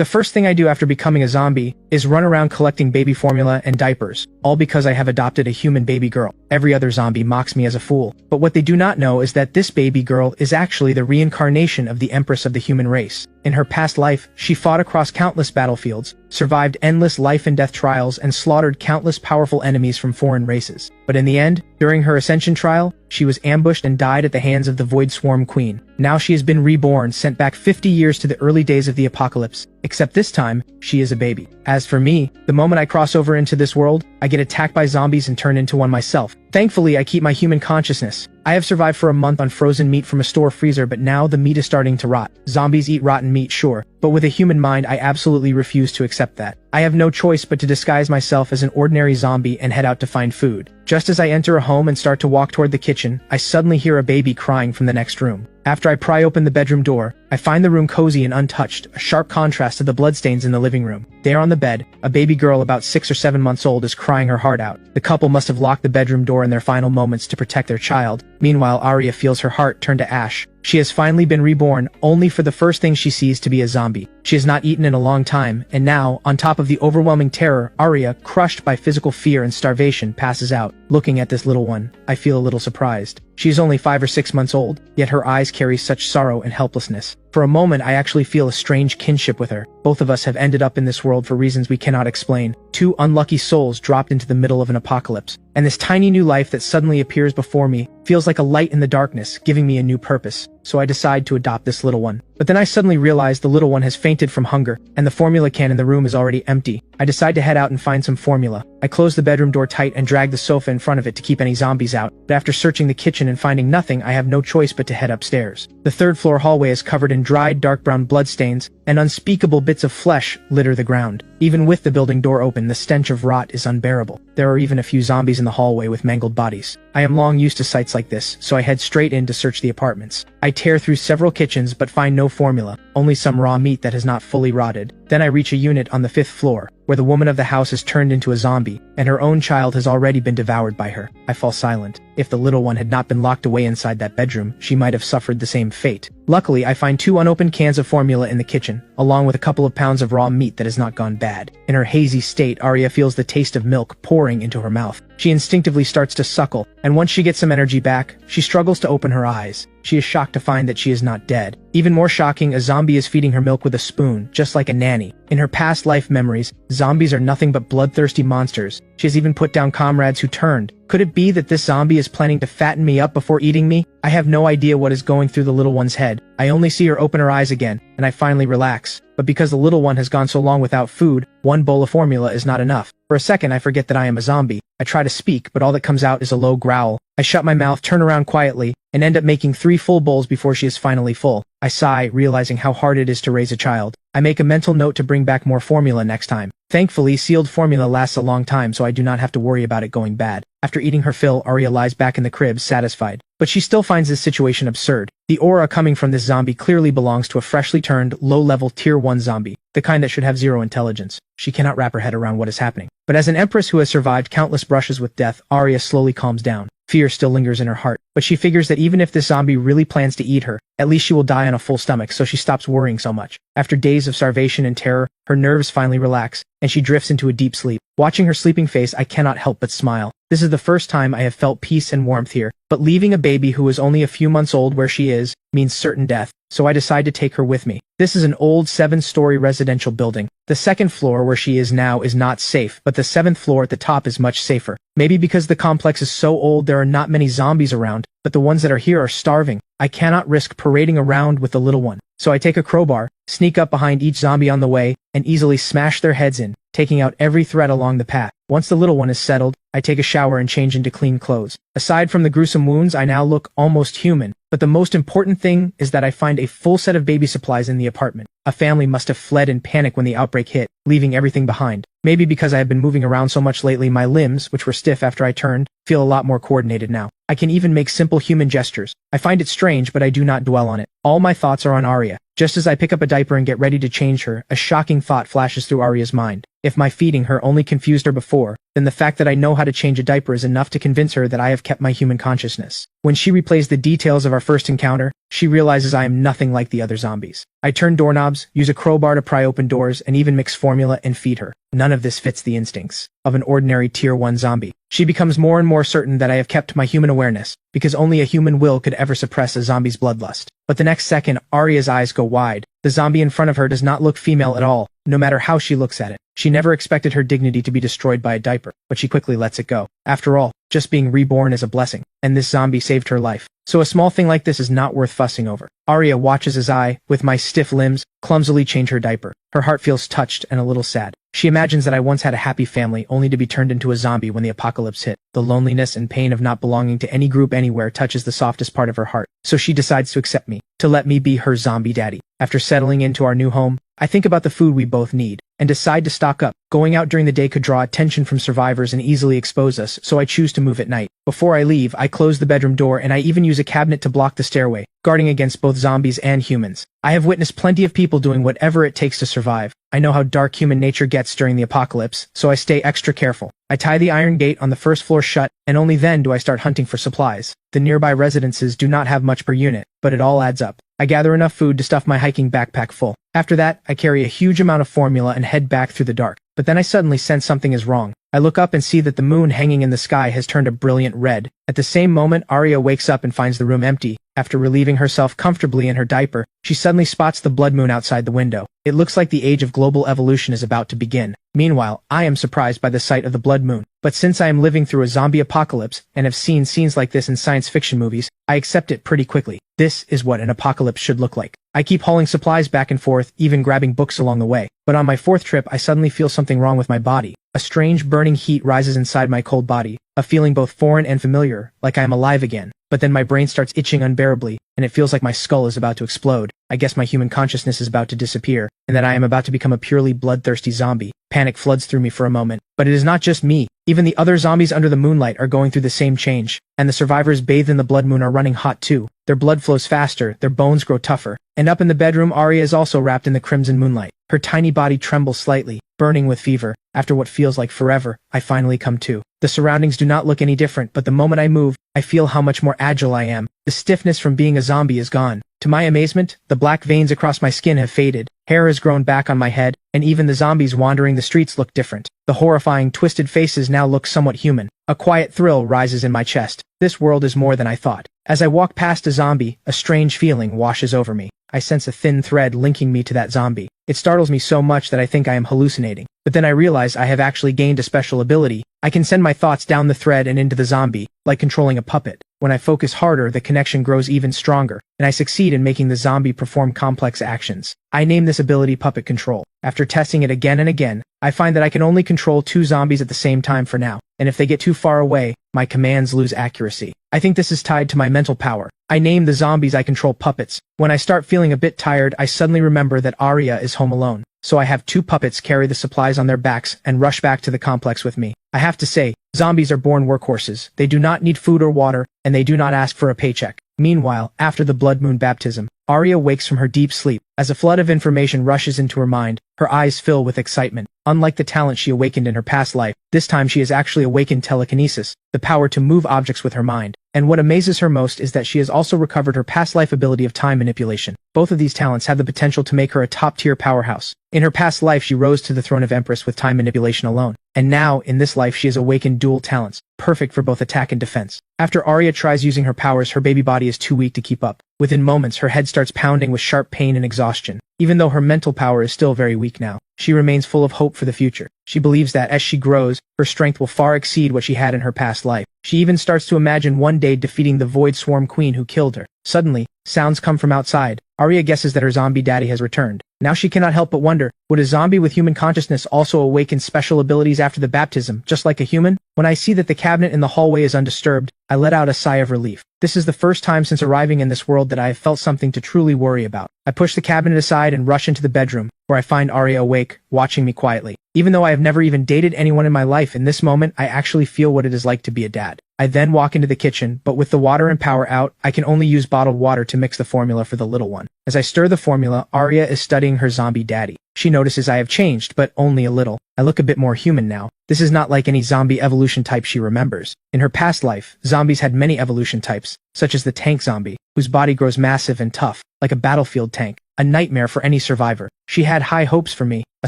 The first thing I do after becoming a zombie is run around collecting baby formula and diapers, all because I have adopted a human baby girl. Every other zombie mocks me as a fool, but what they do not know is that this baby girl is actually the reincarnation of the Empress of the human race. In her past life, she fought across countless battlefields, survived endless life and death trials, and slaughtered countless powerful enemies from foreign races. But in the end, during her ascension trial, she was ambushed and died at the hands of the Void Swarm Queen. Now she has been reborn, sent back 50 years to the early days of the apocalypse, except this time, she is a baby. As for me, the moment I cross over into this world, I get attacked by zombies and turn into one myself. Thankfully, I keep my human consciousness. I have survived for a month on frozen meat from a store freezer, but now the meat is starting to rot. Zombies eat rotten meat, sure, but with a human mind, I absolutely refuse to accept that. I have no choice but to disguise myself as an ordinary zombie and head out to find food. Just as I enter a home and start to walk toward the kitchen, I suddenly hear a baby crying from the next room. After I pry open the bedroom door, I find the room cozy and untouched, a sharp contrast to the bloodstains in the living room. There on the bed, a baby girl about 6 or 7 months old is crying her heart out. The couple must have locked the bedroom door in their final moments to protect their child. Meanwhile, Arya feels her heart turn to ash. She has finally been reborn, only for the first thing she sees to be a zombie. She has not eaten in a long time, and now, on top of the overwhelming terror, Arya, crushed by physical fear and starvation, passes out. Looking at this little one, I feel a little surprised. She is only 5 or 6 months old, yet her eyes carry such sorrow and helplessness. For a moment, I actually feel a strange kinship with her. Both of us have ended up in this world for reasons we cannot explain. 2 unlucky souls dropped into the middle of an apocalypse. And this tiny new life that suddenly appears before me feels like a light in the darkness, giving me a new purpose. So I decide to adopt this little one. But then I suddenly realize the little one has fainted from hunger, and the formula can in the room is already empty. I decide to head out and find some formula. I close the bedroom door tight and drag the sofa in front of it to keep any zombies out, but after searching the kitchen and finding nothing, I have no choice but to head upstairs. The 3rd floor hallway is covered in dried, dark brown bloodstains, and unspeakable bits of flesh litter the ground. Even with the building door open, the stench of rot is unbearable. There are even a few zombies in the hallway with mangled bodies. I am long used to sights like this, so I head straight in to search the apartments. I tear through several kitchens but find no formula, only some raw meat that has not fully rotted. Then I reach a unit on the 5th floor, where the woman of the house has turned into a zombie, and her own child has already been devoured by her. I fall silent. If the little one had not been locked away inside that bedroom, she might have suffered the same fate. Luckily, I find 2 unopened cans of formula in the kitchen, along with a couple of pounds of raw meat that has not gone bad. In her hazy state, Arya feels the taste of milk pouring into her mouth. She instinctively starts to suckle, and once she gets some energy back, she struggles to open her eyes. She is shocked to find that she is not dead. Even more shocking, a zombie is feeding her milk with a spoon, just like a nanny. In her past life memories, zombies are nothing but bloodthirsty monsters. She has even put down comrades who turned. Could it be that this zombie is planning to fatten me up before eating me? I have no idea what is going through the little one's head. I only see her open her eyes again, and I finally relax. But because the little one has gone so long without food, 1 bowl of formula is not enough. For a second, I forget that I am a zombie. I try to speak, but all that comes out is a low growl. I shut my mouth, turn around quietly, and end up making 3 full bowls before she is finally full. I sigh, realizing how hard it is to raise a child. I make a mental note to bring back more formula next time. Thankfully, sealed formula lasts a long time, so I do not have to worry about it going bad. After eating her fill, Arya lies back in the crib, satisfied. But she still finds this situation absurd. The aura coming from this zombie clearly belongs to a freshly turned, low-level Tier 1 zombie, the kind that should have 0 intelligence. She cannot wrap her head around what is happening. But as an empress who has survived countless brushes with death, Arya slowly calms down. Fear still lingers in her heart, but she figures that even if this zombie really plans to eat her, at least she will die on a full stomach, so she stops worrying so much. After days of starvation and terror, her nerves finally relax, and she drifts into a deep sleep. Watching her sleeping face, I cannot help but smile. This is the first time I have felt peace and warmth here, but leaving a baby who is only a few months old where she is, means certain death, so I decide to take her with me. This is an old 7-story residential building. The 2nd floor where she is now is not safe, but the 7th floor at the top is much safer. Maybe because the complex is so old there are not many zombies around, but the ones that are here are starving. I cannot risk parading around with the little one. So I take a crowbar, sneak up behind each zombie on the way, and easily smash their heads in, taking out every threat along the path. Once the little one is settled, I take a shower and change into clean clothes. Aside from the gruesome wounds, I now look almost human. But the most important thing is that I find a full set of baby supplies in the apartment. A family must have fled in panic when the outbreak hit, leaving everything behind. Maybe because I have been moving around so much lately, my limbs, which were stiff after I turned, feel a lot more coordinated now. I can even make simple human gestures. I find it strange, but I do not dwell on it. All my thoughts are on Arya. Just as I pick up a diaper and get ready to change her, a shocking thought flashes through Arya's mind. If my feeding her only confused her before, then the fact that I know how to change a diaper is enough to convince her that I have kept my human consciousness. When she replays the details of our first encounter, she realizes I am nothing like the other zombies. I turn doorknobs, use a crowbar to pry open doors, and even mix formula and feed her. None of this fits the instincts of an ordinary Tier 1 zombie. She becomes more and more certain that I have kept my human awareness, because only a human will could ever suppress a zombie's bloodlust. But the next second, Arya's eyes go wide. The zombie in front of her does not look female at all, no matter how she looks at it. She never expected her dignity to be destroyed by a diaper, but she quickly lets it go. After all, just being reborn is a blessing, and this zombie saved her life. So a small thing like this is not worth fussing over. Arya watches as I, with my stiff limbs, clumsily change her diaper. Her heart feels touched and a little sad. She imagines that I once had a happy family only to be turned into a zombie when the apocalypse hit. The loneliness and pain of not belonging to any group anywhere touches the softest part of her heart. So she decides to accept me, to let me be her zombie daddy. After settling into our new home, I think about the food we both need, and decide to stock up. Going out during the day could draw attention from survivors and easily expose us, so I choose to move at night. Before I leave, I close the bedroom door and I even use a cabinet to block the stairway, guarding against both zombies and humans. I have witnessed plenty of people doing whatever it takes to survive. I know how dark human nature gets during the apocalypse, so I stay extra careful. I tie the iron gate on the first floor shut, and only then do I start hunting for supplies. The nearby residences do not have much per unit, but it all adds up. I gather enough food to stuff my hiking backpack full. After that, I carry a huge amount of formula and head back through the dark. But then I suddenly sense something is wrong. I look up and see that the moon hanging in the sky has turned a brilliant red. At the same moment, Arya wakes up and finds the room empty. After relieving herself comfortably in her diaper, she suddenly spots the blood moon outside the window. It looks like the age of global evolution is about to begin. Meanwhile, I am surprised by the sight of the blood moon. But since I am living through a zombie apocalypse and have seen scenes like this in science fiction movies, I accept it pretty quickly. This is what an apocalypse should look like. I keep hauling supplies back and forth, even grabbing books along the way. But on my fourth trip, I suddenly feel something wrong with my body. A strange burning heat rises inside my cold body, a feeling both foreign and familiar, like I am alive again. But then my brain starts itching unbearably, and it feels like my skull is about to explode. I guess my human consciousness is about to disappear, and that I am about to become a purely bloodthirsty zombie. Panic floods through me for a moment. But it is not just me. Even the other zombies under the moonlight are going through the same change, and the survivors bathed in the blood moon are running hot too. Their blood flows faster, their bones grow tougher. And up in the bedroom, Arya is also wrapped in the crimson moonlight. Her tiny body trembles slightly, burning with fever. After what feels like forever, I finally come to. The surroundings do not look any different, but the moment I move, I feel how much more agile I am. The stiffness from being a zombie is gone. To my amazement, the black veins across my skin have faded, hair has grown back on my head, and even the zombies wandering the streets look different. The horrifying, twisted faces now look somewhat human. A quiet thrill rises in my chest. This world is more than I thought. As I walk past a zombie, a strange feeling washes over me. I sense a thin thread linking me to that zombie. It startles me so much that I think I am hallucinating. But then I realize I have actually gained a special ability. I can send my thoughts down the thread and into the zombie, like controlling a puppet. When I focus harder, the connection grows even stronger, and I succeed in making the zombie perform complex actions. I name this ability Puppet Control. After testing it again and again, I find that I can only control 2 zombies at the same time for now, and if they get too far away, my commands lose accuracy. I think this is tied to my mental power. I name the zombies I control puppets. When I start feeling a bit tired, I suddenly remember that Arya is home alone. So I have 2 puppets carry the supplies on their backs and rush back to the complex with me. I have to say, zombies are born workhorses. They do not need food or water, and they do not ask for a paycheck. Meanwhile, after the blood moon baptism, Arya wakes from her deep sleep. As a flood of information rushes into her mind, her eyes fill with excitement. Unlike the talent she awakened in her past life, this time she has actually awakened telekinesis, the power to move objects with her mind. And what amazes her most is that she has also recovered her past life ability of time manipulation. Both of these talents have the potential to make her a top-tier powerhouse. In her past life, she rose to the throne of Empress with time manipulation alone. And now, in this life, she has awakened dual talents, perfect for both attack and defense. After Arya tries using her powers, her baby body is too weak to keep up. Within moments, her head starts pounding with sharp pain and exhaustion. Even though her mental power is still very weak now, she remains full of hope for the future. She believes that, as she grows, her strength will far exceed what she had in her past life. She even starts to imagine one day defeating the Void Swarm Queen who killed her. Suddenly, sounds come from outside. Arya guesses that her zombie daddy has returned. Now she cannot help but wonder, would a zombie with human consciousness also awaken special abilities after the baptism, just like a human? When I see that the cabinet in the hallway is undisturbed, I let out a sigh of relief. This is the first time since arriving in this world that I have felt something to truly worry about. I push the cabinet aside and rush into the bedroom, where I find Arya awake, watching me quietly. Even though I have never even dated anyone in my life, in this moment I actually feel what it is like to be a dad. I then walk into the kitchen, but with the water and power out, I can only use bottled water to mix the formula for the little one. As I stir the formula, Arya is studying her zombie daddy. She notices I have changed, but only a little. I look a bit more human now. This is not like any zombie evolution type she remembers. In her past life, zombies had many evolution types, such as the tank zombie, whose body grows massive and tough, like a battlefield tank, a nightmare for any survivor. She had high hopes for me, a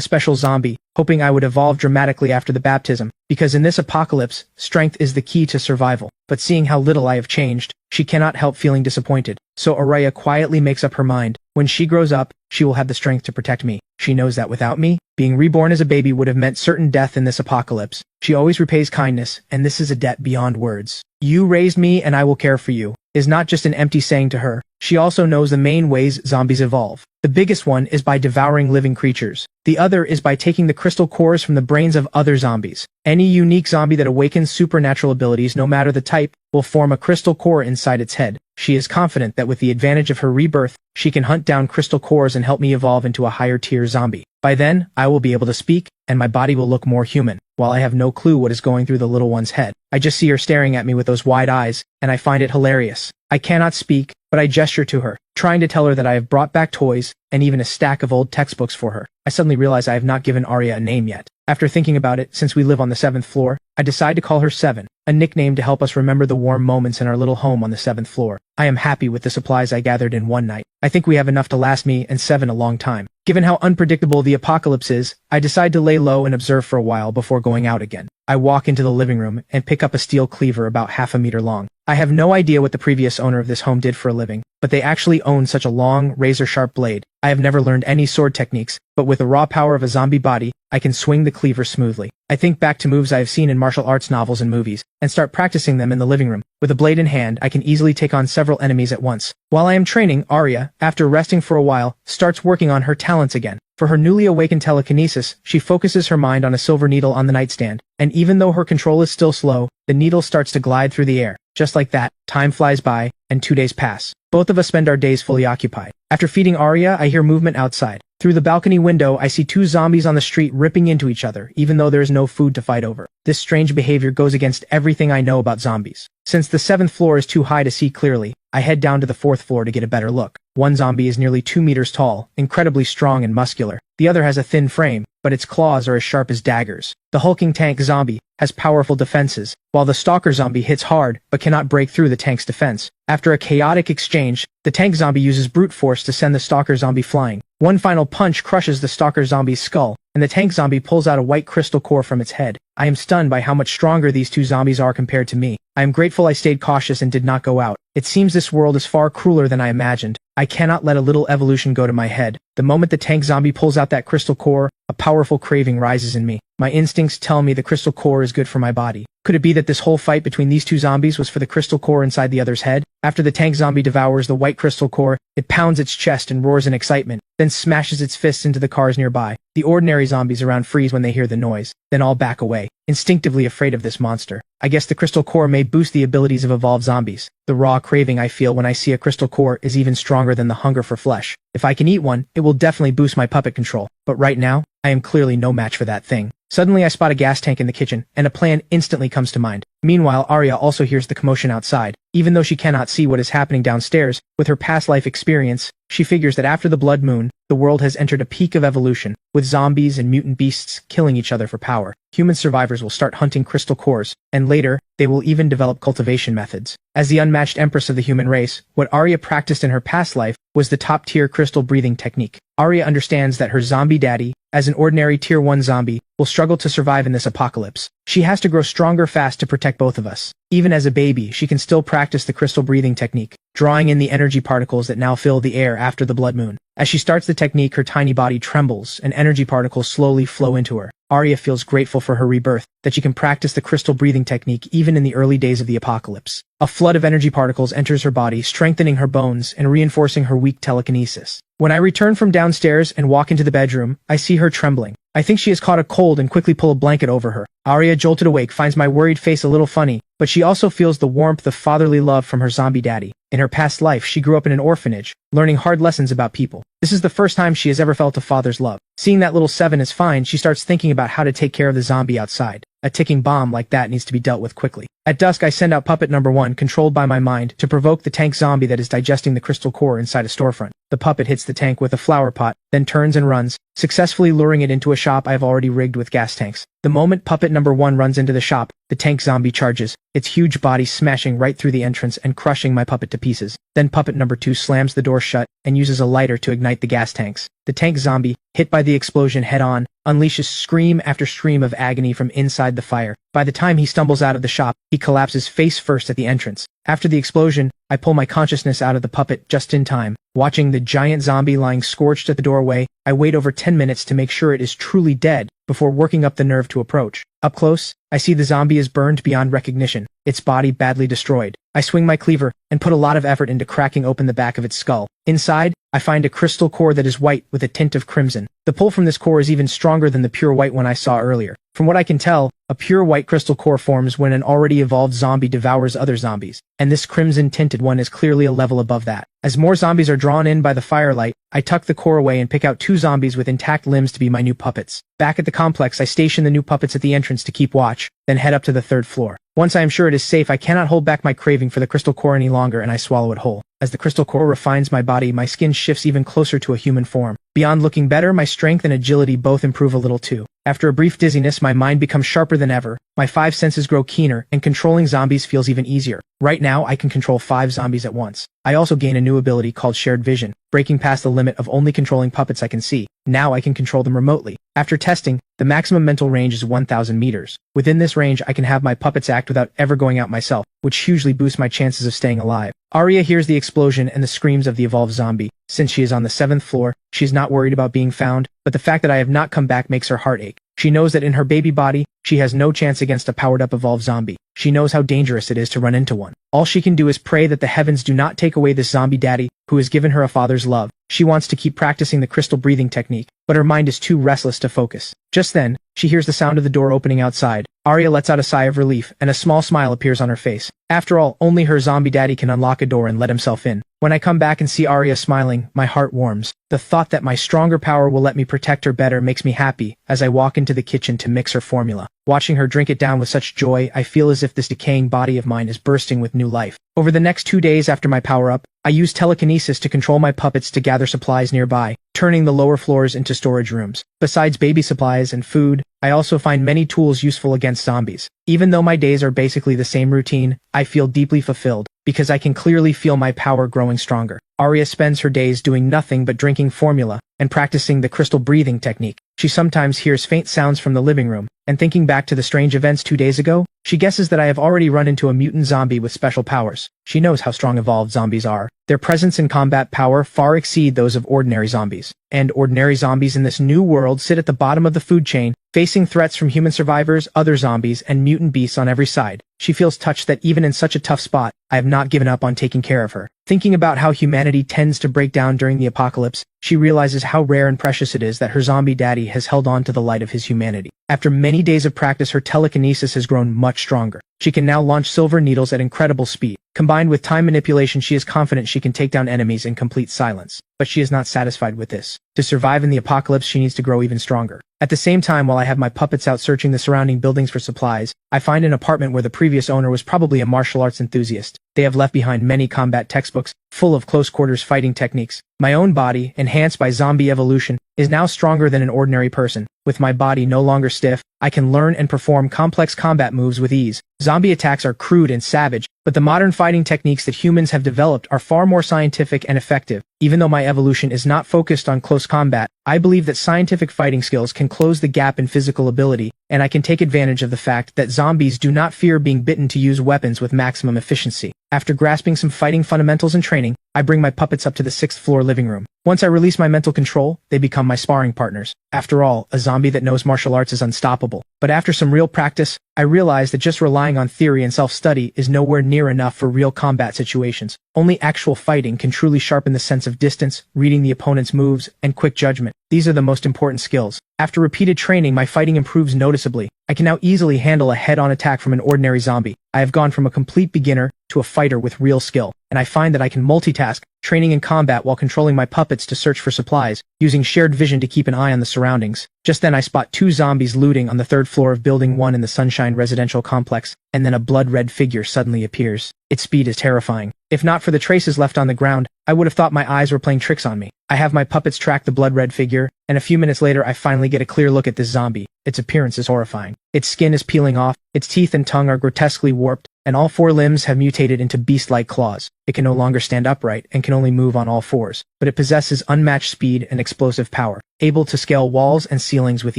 special zombie, hoping I would evolve dramatically after the baptism, because in this apocalypse, strength is the key to survival. But seeing how little I have changed, she cannot help feeling disappointed. So Araya quietly makes up her mind. When she grows up, she will have the strength to protect me. She knows that without me, being reborn as a baby would have meant certain death in this apocalypse. She always repays kindness, and this is a debt beyond words. You raised me and I will care for you, is not just an empty saying to her. She also knows the main ways zombies evolve. The biggest one is by devouring living creatures. The other is by taking the crystal cores from the brains of other zombies. Any unique zombie that awakens supernatural abilities, no matter the type, will form a crystal core inside its head. She is confident that with the advantage of her rebirth, she can hunt down crystal cores and help me evolve into a higher tier zombie. By then, I will be able to speak, and my body will look more human. While I have no clue what is going through the little one's head, I just see her staring at me with those wide eyes, and I find it hilarious. I cannot speak, but I gesture to her, trying to tell her that I have brought back toys, and even a stack of old textbooks for her. I suddenly realize I have not given Arya a name yet. After thinking about it, since we live on the 7th floor, I decide to call her 7, a nickname to help us remember the warm moments in our little home on the 7th floor. I am happy with the supplies I gathered in one night. I think we have enough to last me and 7 a long time. Given how unpredictable the apocalypse is, I decide to lay low and observe for a while before going out again. I walk into the living room and pick up a steel cleaver about half a meter long. I have no idea what the previous owner of this home did for a living, but they actually own such a long, razor-sharp blade. I have never learned any sword techniques, but with the raw power of a zombie body, I can swing the cleaver smoothly. I think back to moves I have seen in martial arts novels and movies, and start practicing them in the living room. With a blade in hand, I can easily take on several enemies at once. While I am training, Arya, after resting for a while, starts working on her talents again. For her newly awakened telekinesis, she focuses her mind on a silver needle on the nightstand, and even though her control is still slow, the needle starts to glide through the air. Just like that, time flies by, and 2 days pass. Both of us spend our days fully occupied. After feeding Arya, I hear movement outside. Through the balcony window, I see 2 zombies on the street ripping into each other, even though there is no food to fight over. This strange behavior goes against everything I know about zombies. Since the 7th floor is too high to see clearly, I head down to the 4th floor to get a better look. One zombie is nearly 2 meters tall, incredibly strong and muscular. The other has a thin frame, but its claws are as sharp as daggers. The hulking tank zombie has powerful defenses, while the stalker zombie hits hard but cannot break through the tank's defense. After a chaotic exchange, the tank zombie uses brute force to send the stalker zombie flying. One final punch crushes the stalker zombie's skull, and the tank zombie pulls out a white crystal core from its head. I am stunned by how much stronger these 2 zombies are compared to me. I am grateful I stayed cautious and did not go out. It seems this world is far crueler than I imagined. I cannot let a little evolution go to my head. The moment the tank zombie pulls out that crystal core, a powerful craving rises in me. My instincts tell me the crystal core is good for my body. Could it be that this whole fight between these 2 zombies was for the crystal core inside the other's head? After the tank zombie devours the white crystal core, it pounds its chest and roars in excitement, then smashes its fists into the cars nearby. The ordinary zombies around freeze when they hear the noise, then all back away, instinctively afraid of this monster. I guess the crystal core may boost the abilities of evolved zombies. The raw craving I feel when I see a crystal core is even stronger than the hunger for flesh. If I can eat one, it will definitely boost my puppet control. But right now, I am clearly no match for that thing. Suddenly I spot a gas tank in the kitchen, and a plan instantly comes to mind. Meanwhile, Arya also hears the commotion outside. Even though she cannot see what is happening downstairs, with her past life experience, she figures that after the blood moon, the world has entered a peak of evolution, with zombies and mutant beasts killing each other for power. Human survivors will start hunting crystal cores, and later, they will even develop cultivation methods. As the unmatched empress of the human race, what Arya practiced in her past life was the top-tier crystal breathing technique. Arya understands that her zombie daddy, as an ordinary tier 1 zombie, will struggle to survive in this apocalypse. She has to grow stronger fast to protect both of us. Even as a baby, she can still practice the crystal breathing technique, drawing in the energy particles that now fill the air after the blood moon. As she starts the technique, her tiny body trembles, and energy particles slowly flow into her. Arya feels grateful for her rebirth, that she can practice the crystal breathing technique even in the early days of the apocalypse. A flood of energy particles enters her body, strengthening her bones and reinforcing her weak telekinesis. When I return from downstairs and walk into the bedroom, I see her trembling. I think she has caught a cold and quickly pull a blanket over her. Arya, jolted awake, finds my worried face a little funny, but she also feels the warmth of fatherly love from her zombie daddy. In her past life, she grew up in an orphanage, learning hard lessons about people. This is the first time she has ever felt a father's love. Seeing that little 7 is fine, she starts thinking about how to take care of the zombie outside. A ticking bomb like that needs to be dealt with quickly. At dusk I send out puppet number 1, controlled by my mind, to provoke the tank zombie that is digesting the crystal core inside a storefront. The puppet hits the tank with a flower pot, then turns and runs, successfully luring it into a shop I have already rigged with gas tanks. The moment puppet number 1 runs into the shop, the tank zombie charges, its huge body smashing right through the entrance and crushing my puppet to pieces. Then puppet number 2 slams the door shut and uses a lighter to ignite the gas tanks. The tank zombie, hit by the explosion head-on, unleashes scream after scream of agony from inside the fire. By the time he stumbles out of the shop, he collapses face first at the entrance. After the explosion, I pull my consciousness out of the puppet just in time. Watching the giant zombie lying scorched at the doorway, I wait over 10 minutes to make sure it is truly dead before working up the nerve to approach. Up close, I see the zombie is burned beyond recognition, its body badly destroyed. I swing my cleaver and put a lot of effort into cracking open the back of its skull. Inside, I find a crystal core that is white with a tint of crimson. The pull from this core is even stronger than the pure white one I saw earlier. From what I can tell, a pure white crystal core forms when an already evolved zombie devours other zombies, and this crimson-tinted one is clearly a level above that. As more zombies are drawn in by the firelight, I tuck the core away and pick out 2 zombies with intact limbs to be my new puppets. Back at the complex, I station the new puppets at the entrance to keep watch, then head up to the 3rd floor. Once I am sure it is safe, I cannot hold back my craving for the crystal core any longer, and I swallow it whole. As the crystal core refines my body, my skin shifts even closer to a human form. Beyond looking better, my strength and agility both improve a little too. After a brief dizziness, my mind becomes sharper than ever, my 5 senses grow keener, and controlling zombies feels even easier. Right now, I can control 5 zombies at once. I also gain a new ability called Shared Vision, breaking past the limit of only controlling puppets I can see. Now I can control them remotely. After testing, the maximum mental range is 1,000 meters. Within this range, I can have my puppets act without ever going out myself, which hugely boosts my chances of staying alive. Arya hears the explosion and the screams of the evolved zombie. Since she is on the 7th floor, she is not worried about being found, but the fact that I have not come back makes her heart ache. She knows that in her baby body, she has no chance against a powered-up evolved zombie. She knows how dangerous it is to run into one. All she can do is pray that the heavens do not take away this zombie daddy, who has given her a father's love. She wants to keep practicing the crystal breathing technique, but her mind is too restless to focus. Just then, she hears the sound of the door opening outside. Arya lets out a sigh of relief, and a small smile appears on her face. After all, only her zombie daddy can unlock a door and let himself in. When I come back and see Arya smiling, my heart warms. The thought that my stronger power will let me protect her better makes me happy as I walk into the kitchen to mix her formula. Watching her drink it down with such joy, I feel as if this decaying body of mine is bursting with new life. Over the next 2 days after my power-up, I use telekinesis to control my puppets to gather supplies nearby, turning the lower floors into storage rooms. Besides baby supplies and food, I also find many tools useful against zombies. Even though my days are basically the same routine, I feel deeply fulfilled, because I can clearly feel my power growing stronger. Arya spends her days doing nothing but drinking formula and practicing the crystal breathing technique. She sometimes hears faint sounds from the living room, and thinking back to the strange events 2 days ago, she guesses that I have already run into a mutant zombie with special powers. She knows how strong evolved zombies are. Their presence and combat power far exceed those of ordinary zombies. And ordinary zombies in this new world sit at the bottom of the food chain, facing threats from human survivors, other zombies, and mutant beasts on every side. She feels touched that even in such a tough spot, I have not given up on taking care of her. Thinking about how humanity tends to break down during the apocalypse, she realizes how rare and precious it is that her zombie daddy has held on to the light of his humanity. After many days of practice, her telekinesis has grown much stronger. She can now launch silver needles at incredible speed. Combined with time manipulation, she is confident she can take down enemies in complete silence. But she is not satisfied with this. To survive in the apocalypse, she needs to grow even stronger. At the same time, while I have my puppets out searching the surrounding buildings for supplies, I find an apartment where the previous owner was probably a martial arts enthusiast. They have left behind many combat textbooks, full of close-quarters fighting techniques. My own body, enhanced by zombie evolution, is now stronger than an ordinary person. With my body no longer stiff, I can learn and perform complex combat moves with ease. Zombie attacks are crude and savage, but the modern fighting techniques that humans have developed are far more scientific and effective. Even though my evolution is not focused on close combat, I believe that scientific fighting skills can close the gap in physical ability, and I can take advantage of the fact that zombies do not fear being bitten to use weapons with maximum efficiency. After grasping some fighting fundamentals and training, I bring my puppets up to the 6th floor living room. Once I release my mental control, they become my sparring partners. After all, a zombie that knows martial arts is unstoppable. But after some real practice, I realize that just relying on theory and self-study is nowhere near enough for real combat situations. Only actual fighting can truly sharpen the sense of distance, reading the opponent's moves, and quick judgment. These are the most important skills. After repeated training, my fighting improves noticeably. I can now easily handle a head-on attack from an ordinary zombie. I have gone from a complete beginner to a fighter with real skill, and I find that I can multitask, training in combat while controlling my puppets to search for supplies, using shared vision to keep an eye on the surroundings. Just then I spot two zombies looting on the third floor of Building 1 in the Sunshine residential complex, and then a blood-red figure suddenly appears. Its speed is terrifying. If not for the traces left on the ground, I would have thought my eyes were playing tricks on me. I have my puppets track the blood-red figure, and a few minutes later I finally get a clear look at this zombie. Its appearance is horrifying. Its skin is peeling off, its teeth and tongue are grotesquely warped, and all four limbs have mutated into beast-like claws. It can no longer stand upright and can only move on all fours, but it possesses unmatched speed and explosive power, able to scale walls and ceilings with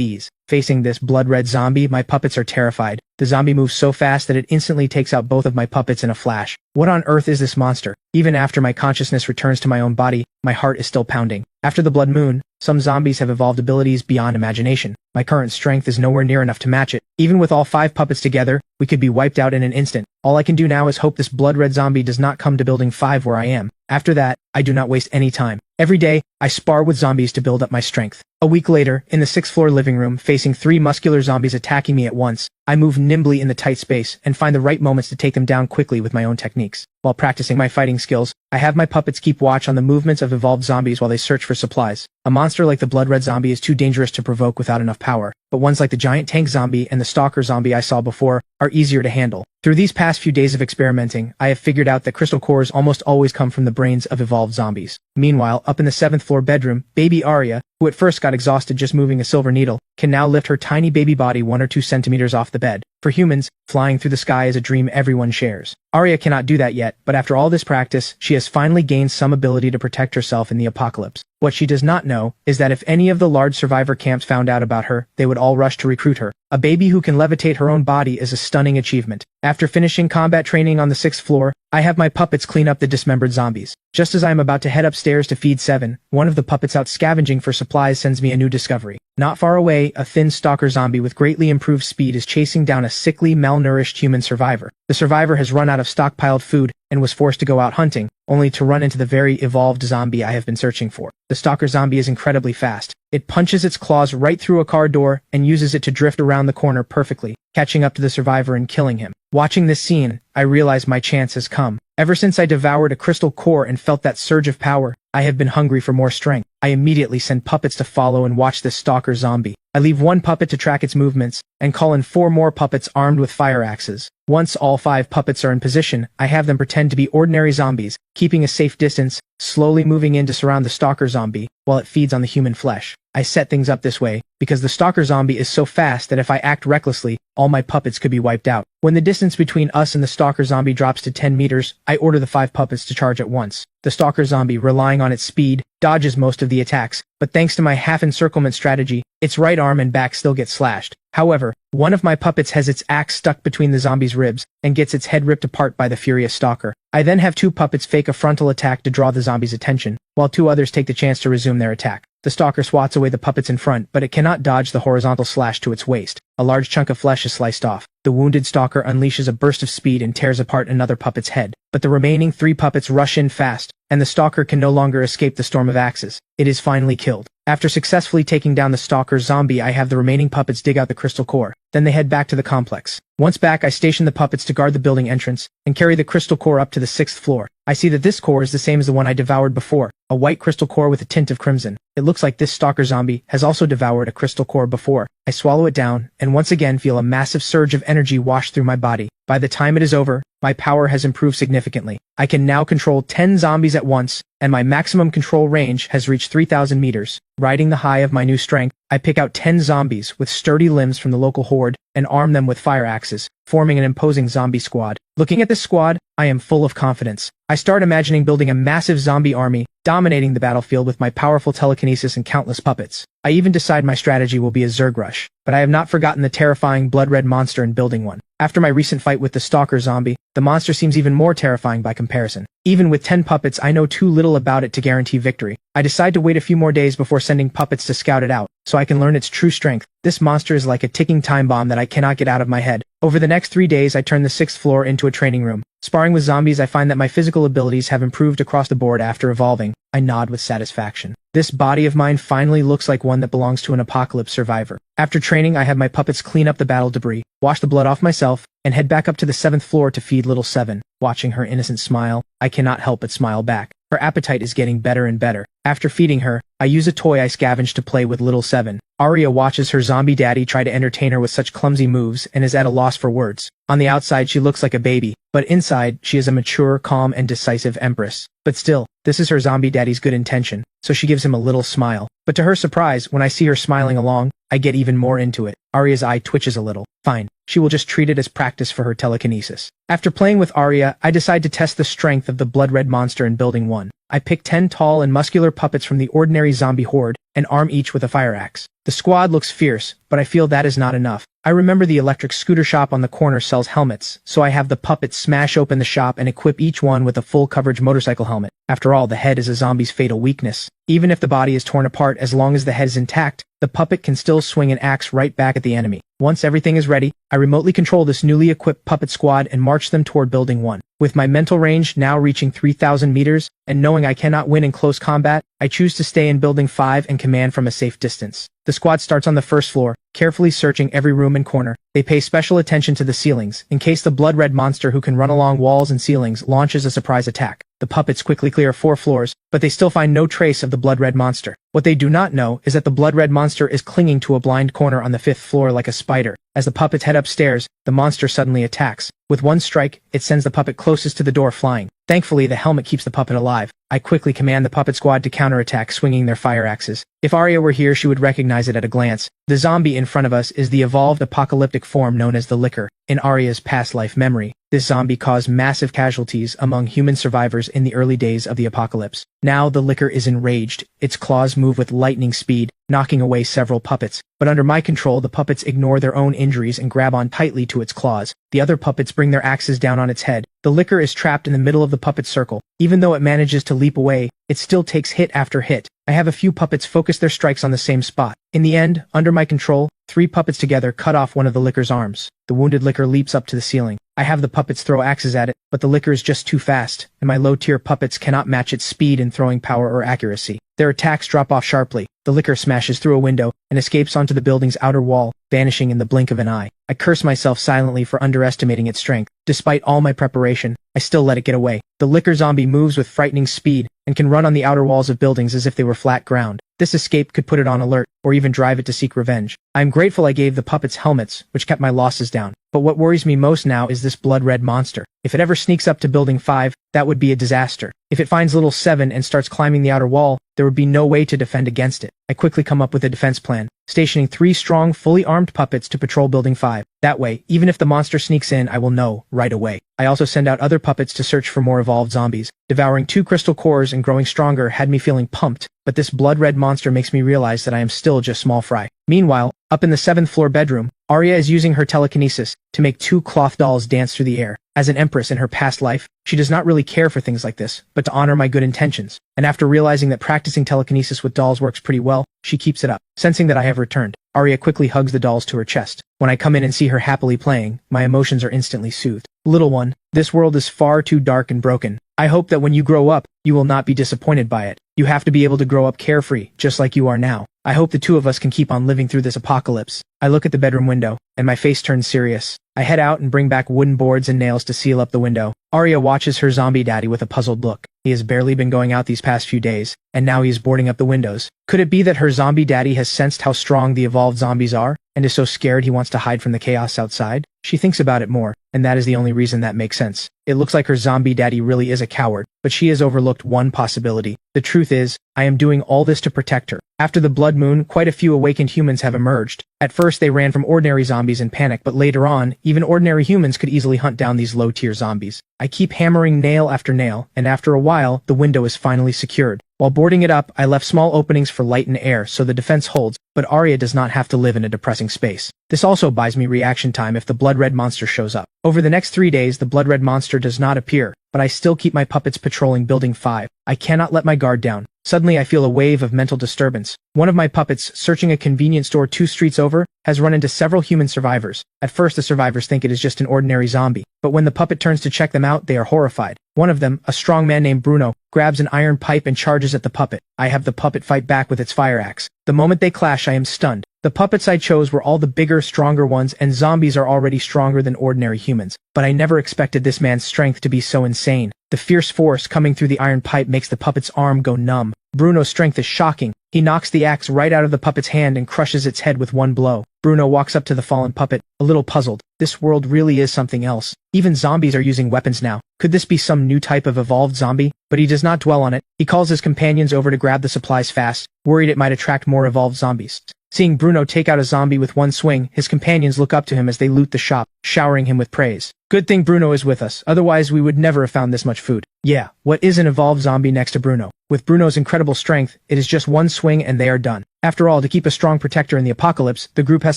ease. Facing this blood-red zombie, my puppets are terrified. The zombie moves so fast that it instantly takes out both of my puppets in a flash. What on earth is this monster? Even after my consciousness returns to my own body, my heart is still pounding. After the blood moon, some zombies have evolved abilities beyond imagination. My current strength is nowhere near enough to match it. Even with all 5 puppets together, we could be wiped out in an instant. All I can do now is hope this blood-red zombie does not come to Building 5 where I am. After that, I do not waste any time. Every day, I spar with zombies to build up my strength. A week later, in the 6th floor living room, facing 3 muscular zombies attacking me at once, I move nimbly in the tight space and find the right moments to take them down quickly with my own techniques. While practicing my fighting skills, I have my puppets keep watch on the movements of evolved zombies while they search for supplies. A monster like the blood-red zombie is too dangerous to provoke without enough power, but ones like the giant tank zombie and the stalker zombie I saw before are easier to handle. Through these past few days of experimenting, I have figured out that crystal cores almost always come from the brains of evolved zombies. Meanwhile, up in the 7th floor bedroom, baby Arya, who at first got exhausted just moving a silver needle, can now lift her tiny baby body 1 or 2 centimeters off the bed. For humans, flying through the sky is a dream everyone shares. Arya cannot do that yet, but after all this practice, she has finally gained some ability to protect herself in the apocalypse. What she does not know is that if any of the large survivor camps found out about her, they would all rush to recruit her. A baby who can levitate her own body is a stunning achievement. After finishing combat training on the 6th floor, I have my puppets clean up the dismembered zombies. Just as I am about to head upstairs to feed 7, one of the puppets out scavenging for supplies sends me a new discovery. Not far away, a thin stalker zombie with greatly improved speed is chasing down a sickly, malnourished human survivor. The survivor has run out of stockpiled food and was forced to go out hunting, only to run into the very evolved zombie I have been searching for. The stalker zombie is incredibly fast. It punches its claws right through a car door and uses it to drift around the corner perfectly, catching up to the survivor and killing him. Watching this scene, I realize my chance has come. Ever since I devoured a crystal core and felt that surge of power, I have been hungry for more strength. I immediately send puppets to follow and watch this stalker zombie. I leave 1 puppet to track its movements, and call in 4 more puppets armed with fire axes. Once all 5 puppets are in position, I have them pretend to be ordinary zombies, keeping a safe distance, slowly moving in to surround the stalker zombie, while it feeds on the human flesh. I set things up this way, because the stalker zombie is so fast that if I act recklessly, all my puppets could be wiped out. When the distance between us and the stalker zombie drops to 10 meters, I order the 5 puppets to charge at once. The stalker zombie, relying on its speed, dodges most of the attacks, but thanks to my half-encirclement strategy, its right arm and back still get slashed. However, one of my puppets has its axe stuck between the zombie's ribs, and gets its head ripped apart by the furious stalker. I then have 2 puppets fake a frontal attack to draw the zombie's attention, while 2 others take the chance to resume their attack. The stalker swats away the puppets in front, but it cannot dodge the horizontal slash to its waist. A large chunk of flesh is sliced off. The wounded stalker unleashes a burst of speed and tears apart another puppet's head. But the remaining 3 puppets rush in fast, and the stalker can no longer escape the storm of axes. It is finally killed. After successfully taking down the stalker zombie, I have the remaining puppets dig out the crystal core. Then they head back to the complex. Once back, I station the puppets to guard the building entrance, and carry the crystal core up to the 6th floor. I see that this core is the same as the one I devoured before, a white crystal core with a tint of crimson. It looks like this stalker zombie has also devoured a crystal core before. I swallow it down, and once again feel a massive surge of energy wash through my body. By the time it is over, my power has improved significantly. I can now control 10 zombies at once, and my maximum control range has reached 3,000 meters. Riding the high of my new strength, I pick out 10 zombies with sturdy limbs from the local horde, and arm them with fire axes, forming an imposing zombie squad. Looking at this squad, I am full of confidence. I start imagining building a massive zombie army, dominating the battlefield with my powerful telekinesis and countless puppets. I even decide my strategy will be a Zerg rush, but I have not forgotten the terrifying blood-red monster in Building 1. After my recent fight with the stalker zombie, the monster seems even more terrifying by comparison. Even with 10 puppets, I know too little about it to guarantee victory. I decide to wait a few more days before sending puppets to scout it out, so I can learn its true strength. This monster is like a ticking time bomb that I cannot get out of my head. Over the next 3 days, I turn the 6th floor into a training room. Sparring with zombies, I find that my physical abilities have improved across the board after evolving. I nod with satisfaction. This body of mine finally looks like one that belongs to an apocalypse survivor. After training, I have my puppets clean up the battle debris, wash the blood off myself, and head back up to the 7th floor to feed little 7. Watching her innocent smile, I cannot help but smile back. Her appetite is getting better and better. After feeding her, I use a toy I scavenged to play with little Seven. Arya watches her zombie daddy try to entertain her with such clumsy moves and is at a loss for words. On the outside she looks like a baby, but inside she is a mature, calm, and decisive Empress. But still, this is her zombie daddy's good intention, so she gives him a little smile. But to her surprise, when I see her smiling along, I get even more into it. Arya's eye twitches a little. Fine, she will just treat it as practice for her telekinesis. After playing with Arya, I decide to test the strength of the blood-red monster in Building 1. I pick 10 tall and muscular puppets from the ordinary zombie horde, and arm each with a fire axe. The squad looks fierce, but I feel that is not enough. I remember the electric scooter shop on the corner sells helmets, so I have the puppets smash open the shop and equip each one with a full-coverage motorcycle helmet. After all, the head is a zombie's fatal weakness. Even if the body is torn apart, as long as the head is intact, the puppet can still swing an axe right back at the enemy. Once everything is ready, I remotely control this newly equipped puppet squad and march them toward Building 1. With my mental range now reaching 3,000 meters, and knowing I cannot win in close combat, I choose to stay in Building 5 and command from a safe distance. The squad starts on the first floor, carefully searching every room and corner. They pay special attention to the ceilings, in case the blood-red monster who can run along walls and ceilings launches a surprise attack. The puppets quickly clear 4 floors, but they still find no trace of the blood-red monster. What they do not know is that the blood-red monster is clinging to a blind corner on the 5th floor like a spider. As the puppets head upstairs, the monster suddenly attacks. With one strike, it sends the puppet closest to the door flying. Thankfully, the helmet keeps the puppet alive. I quickly command the puppet squad to counterattack, swinging their fire axes. If Arya were here, she would recognize it at a glance. The zombie in front of us is the evolved apocalyptic form known as the Licker. In Arya's past life memory, this zombie caused massive casualties among human survivors in the early days of the apocalypse. Now the Licker is enraged. Its claws move with lightning speed, knocking away several puppets. But under my control, the puppets ignore their own injuries and grab on tightly to its claws. The other puppets bring their axes down on its head. The Licker is trapped in the middle of the puppet circle. Even though it manages to leap away, it still takes hit after hit. I have a few puppets focus their strikes on the same spot. In the end, under my control, 3 puppets together cut off one of the Licker's arms. The wounded Licker leaps up to the ceiling. I have the puppets throw axes at it, but the Licker is just too fast, and my low-tier puppets cannot match its speed in throwing power or accuracy. Their attacks drop off sharply. The Licker smashes through a window and escapes onto the building's outer wall, vanishing in the blink of an eye. I curse myself silently for underestimating its strength. Despite all my preparation, I still let it get away. The Licker zombie moves with frightening speed and can run on the outer walls of buildings as if they were flat ground. This escape could put it on alert, or even drive it to seek revenge. I am grateful I gave the puppets helmets, which kept my losses down. But what worries me most now is this blood-red monster. If it ever sneaks up to Building 5, that would be a disaster. If it finds little Seven and starts climbing the outer wall, there would be no way to defend against it. I quickly come up with a defense plan, stationing 3 strong, fully armed puppets to patrol Building 5. That way, even if the monster sneaks in, I will know right away. I also send out other puppets to search for more evolved zombies. Devouring 2 crystal cores and growing stronger had me feeling pumped, but this blood-red monster makes me realize that I am still just small fry. Meanwhile, up in the 7th floor bedroom, Arya is using her telekinesis to make 2 cloth dolls dance through the air. As an empress in her past life, she does not really care for things like this, but to honor my good intentions. And after realizing that practicing telekinesis with dolls works pretty well, she keeps it up. Sensing that I have returned, Arya quickly hugs the dolls to her chest. When I come in and see her happily playing, my emotions are instantly soothed. Little one, this world is far too dark and broken. I hope that when you grow up, you will not be disappointed by it. You have to be able to grow up carefree, just like you are now. I hope the 2 of us can keep on living through this apocalypse. I look at the bedroom window, and my face turns serious. I head out and bring back wooden boards and nails to seal up the window. Arya watches her zombie daddy with a puzzled look. He has barely been going out these past few days, and now he is boarding up the windows. Could it be that her zombie daddy has sensed how strong the evolved zombies are, and is so scared he wants to hide from the chaos outside? She thinks about it more, and that is the only reason that makes sense. It looks like her zombie daddy really is a coward, but she has overlooked one possibility. The truth is, I am doing all this to protect her. After the blood moon, quite a few awakened humans have emerged. At first they ran from ordinary zombies in panic, but later on, even ordinary humans could easily hunt down these low-tier zombies. I keep hammering nail after nail, and after a while, the window is finally secured. While boarding it up, I left small openings for light and air so the defense holds, but Arya does not have to live in a depressing space. This also buys me reaction time if the blood-red monster shows up. Over the next 3 days, the blood-red monster does not appear, but I still keep my puppets patrolling Building 5. I cannot let my guard down. Suddenly I feel a wave of mental disturbance. One of my puppets, searching a convenience store 2 streets over, has run into several human survivors. At first the survivors think it is just an ordinary zombie, but when the puppet turns to check them out, they are horrified. One of them, a strong man named Bruno, grabs an iron pipe and charges at the puppet. I have the puppet fight back with its fire axe. The moment they clash, I am stunned. The puppets I chose were all the bigger, stronger ones, and zombies are already stronger than ordinary humans. But I never expected this man's strength to be so insane. The fierce force coming through the iron pipe makes the puppet's arm go numb. Bruno's strength is shocking. He knocks the axe right out of the puppet's hand and crushes its head with one blow. Bruno walks up to the fallen puppet, a little puzzled. This world really is something else. Even zombies are using weapons now. Could this be some new type of evolved zombie? But he does not dwell on it. He calls his companions over to grab the supplies fast, worried it might attract more evolved zombies. Seeing Bruno take out a zombie with one swing, his companions look up to him as they loot the shop, showering him with praise. Good thing Bruno is with us, otherwise we would never have found this much food. Yeah, what is an evolved zombie next to Bruno? With Bruno's incredible strength, it is just one swing and they are done. After all, to keep a strong protector in the apocalypse, the group has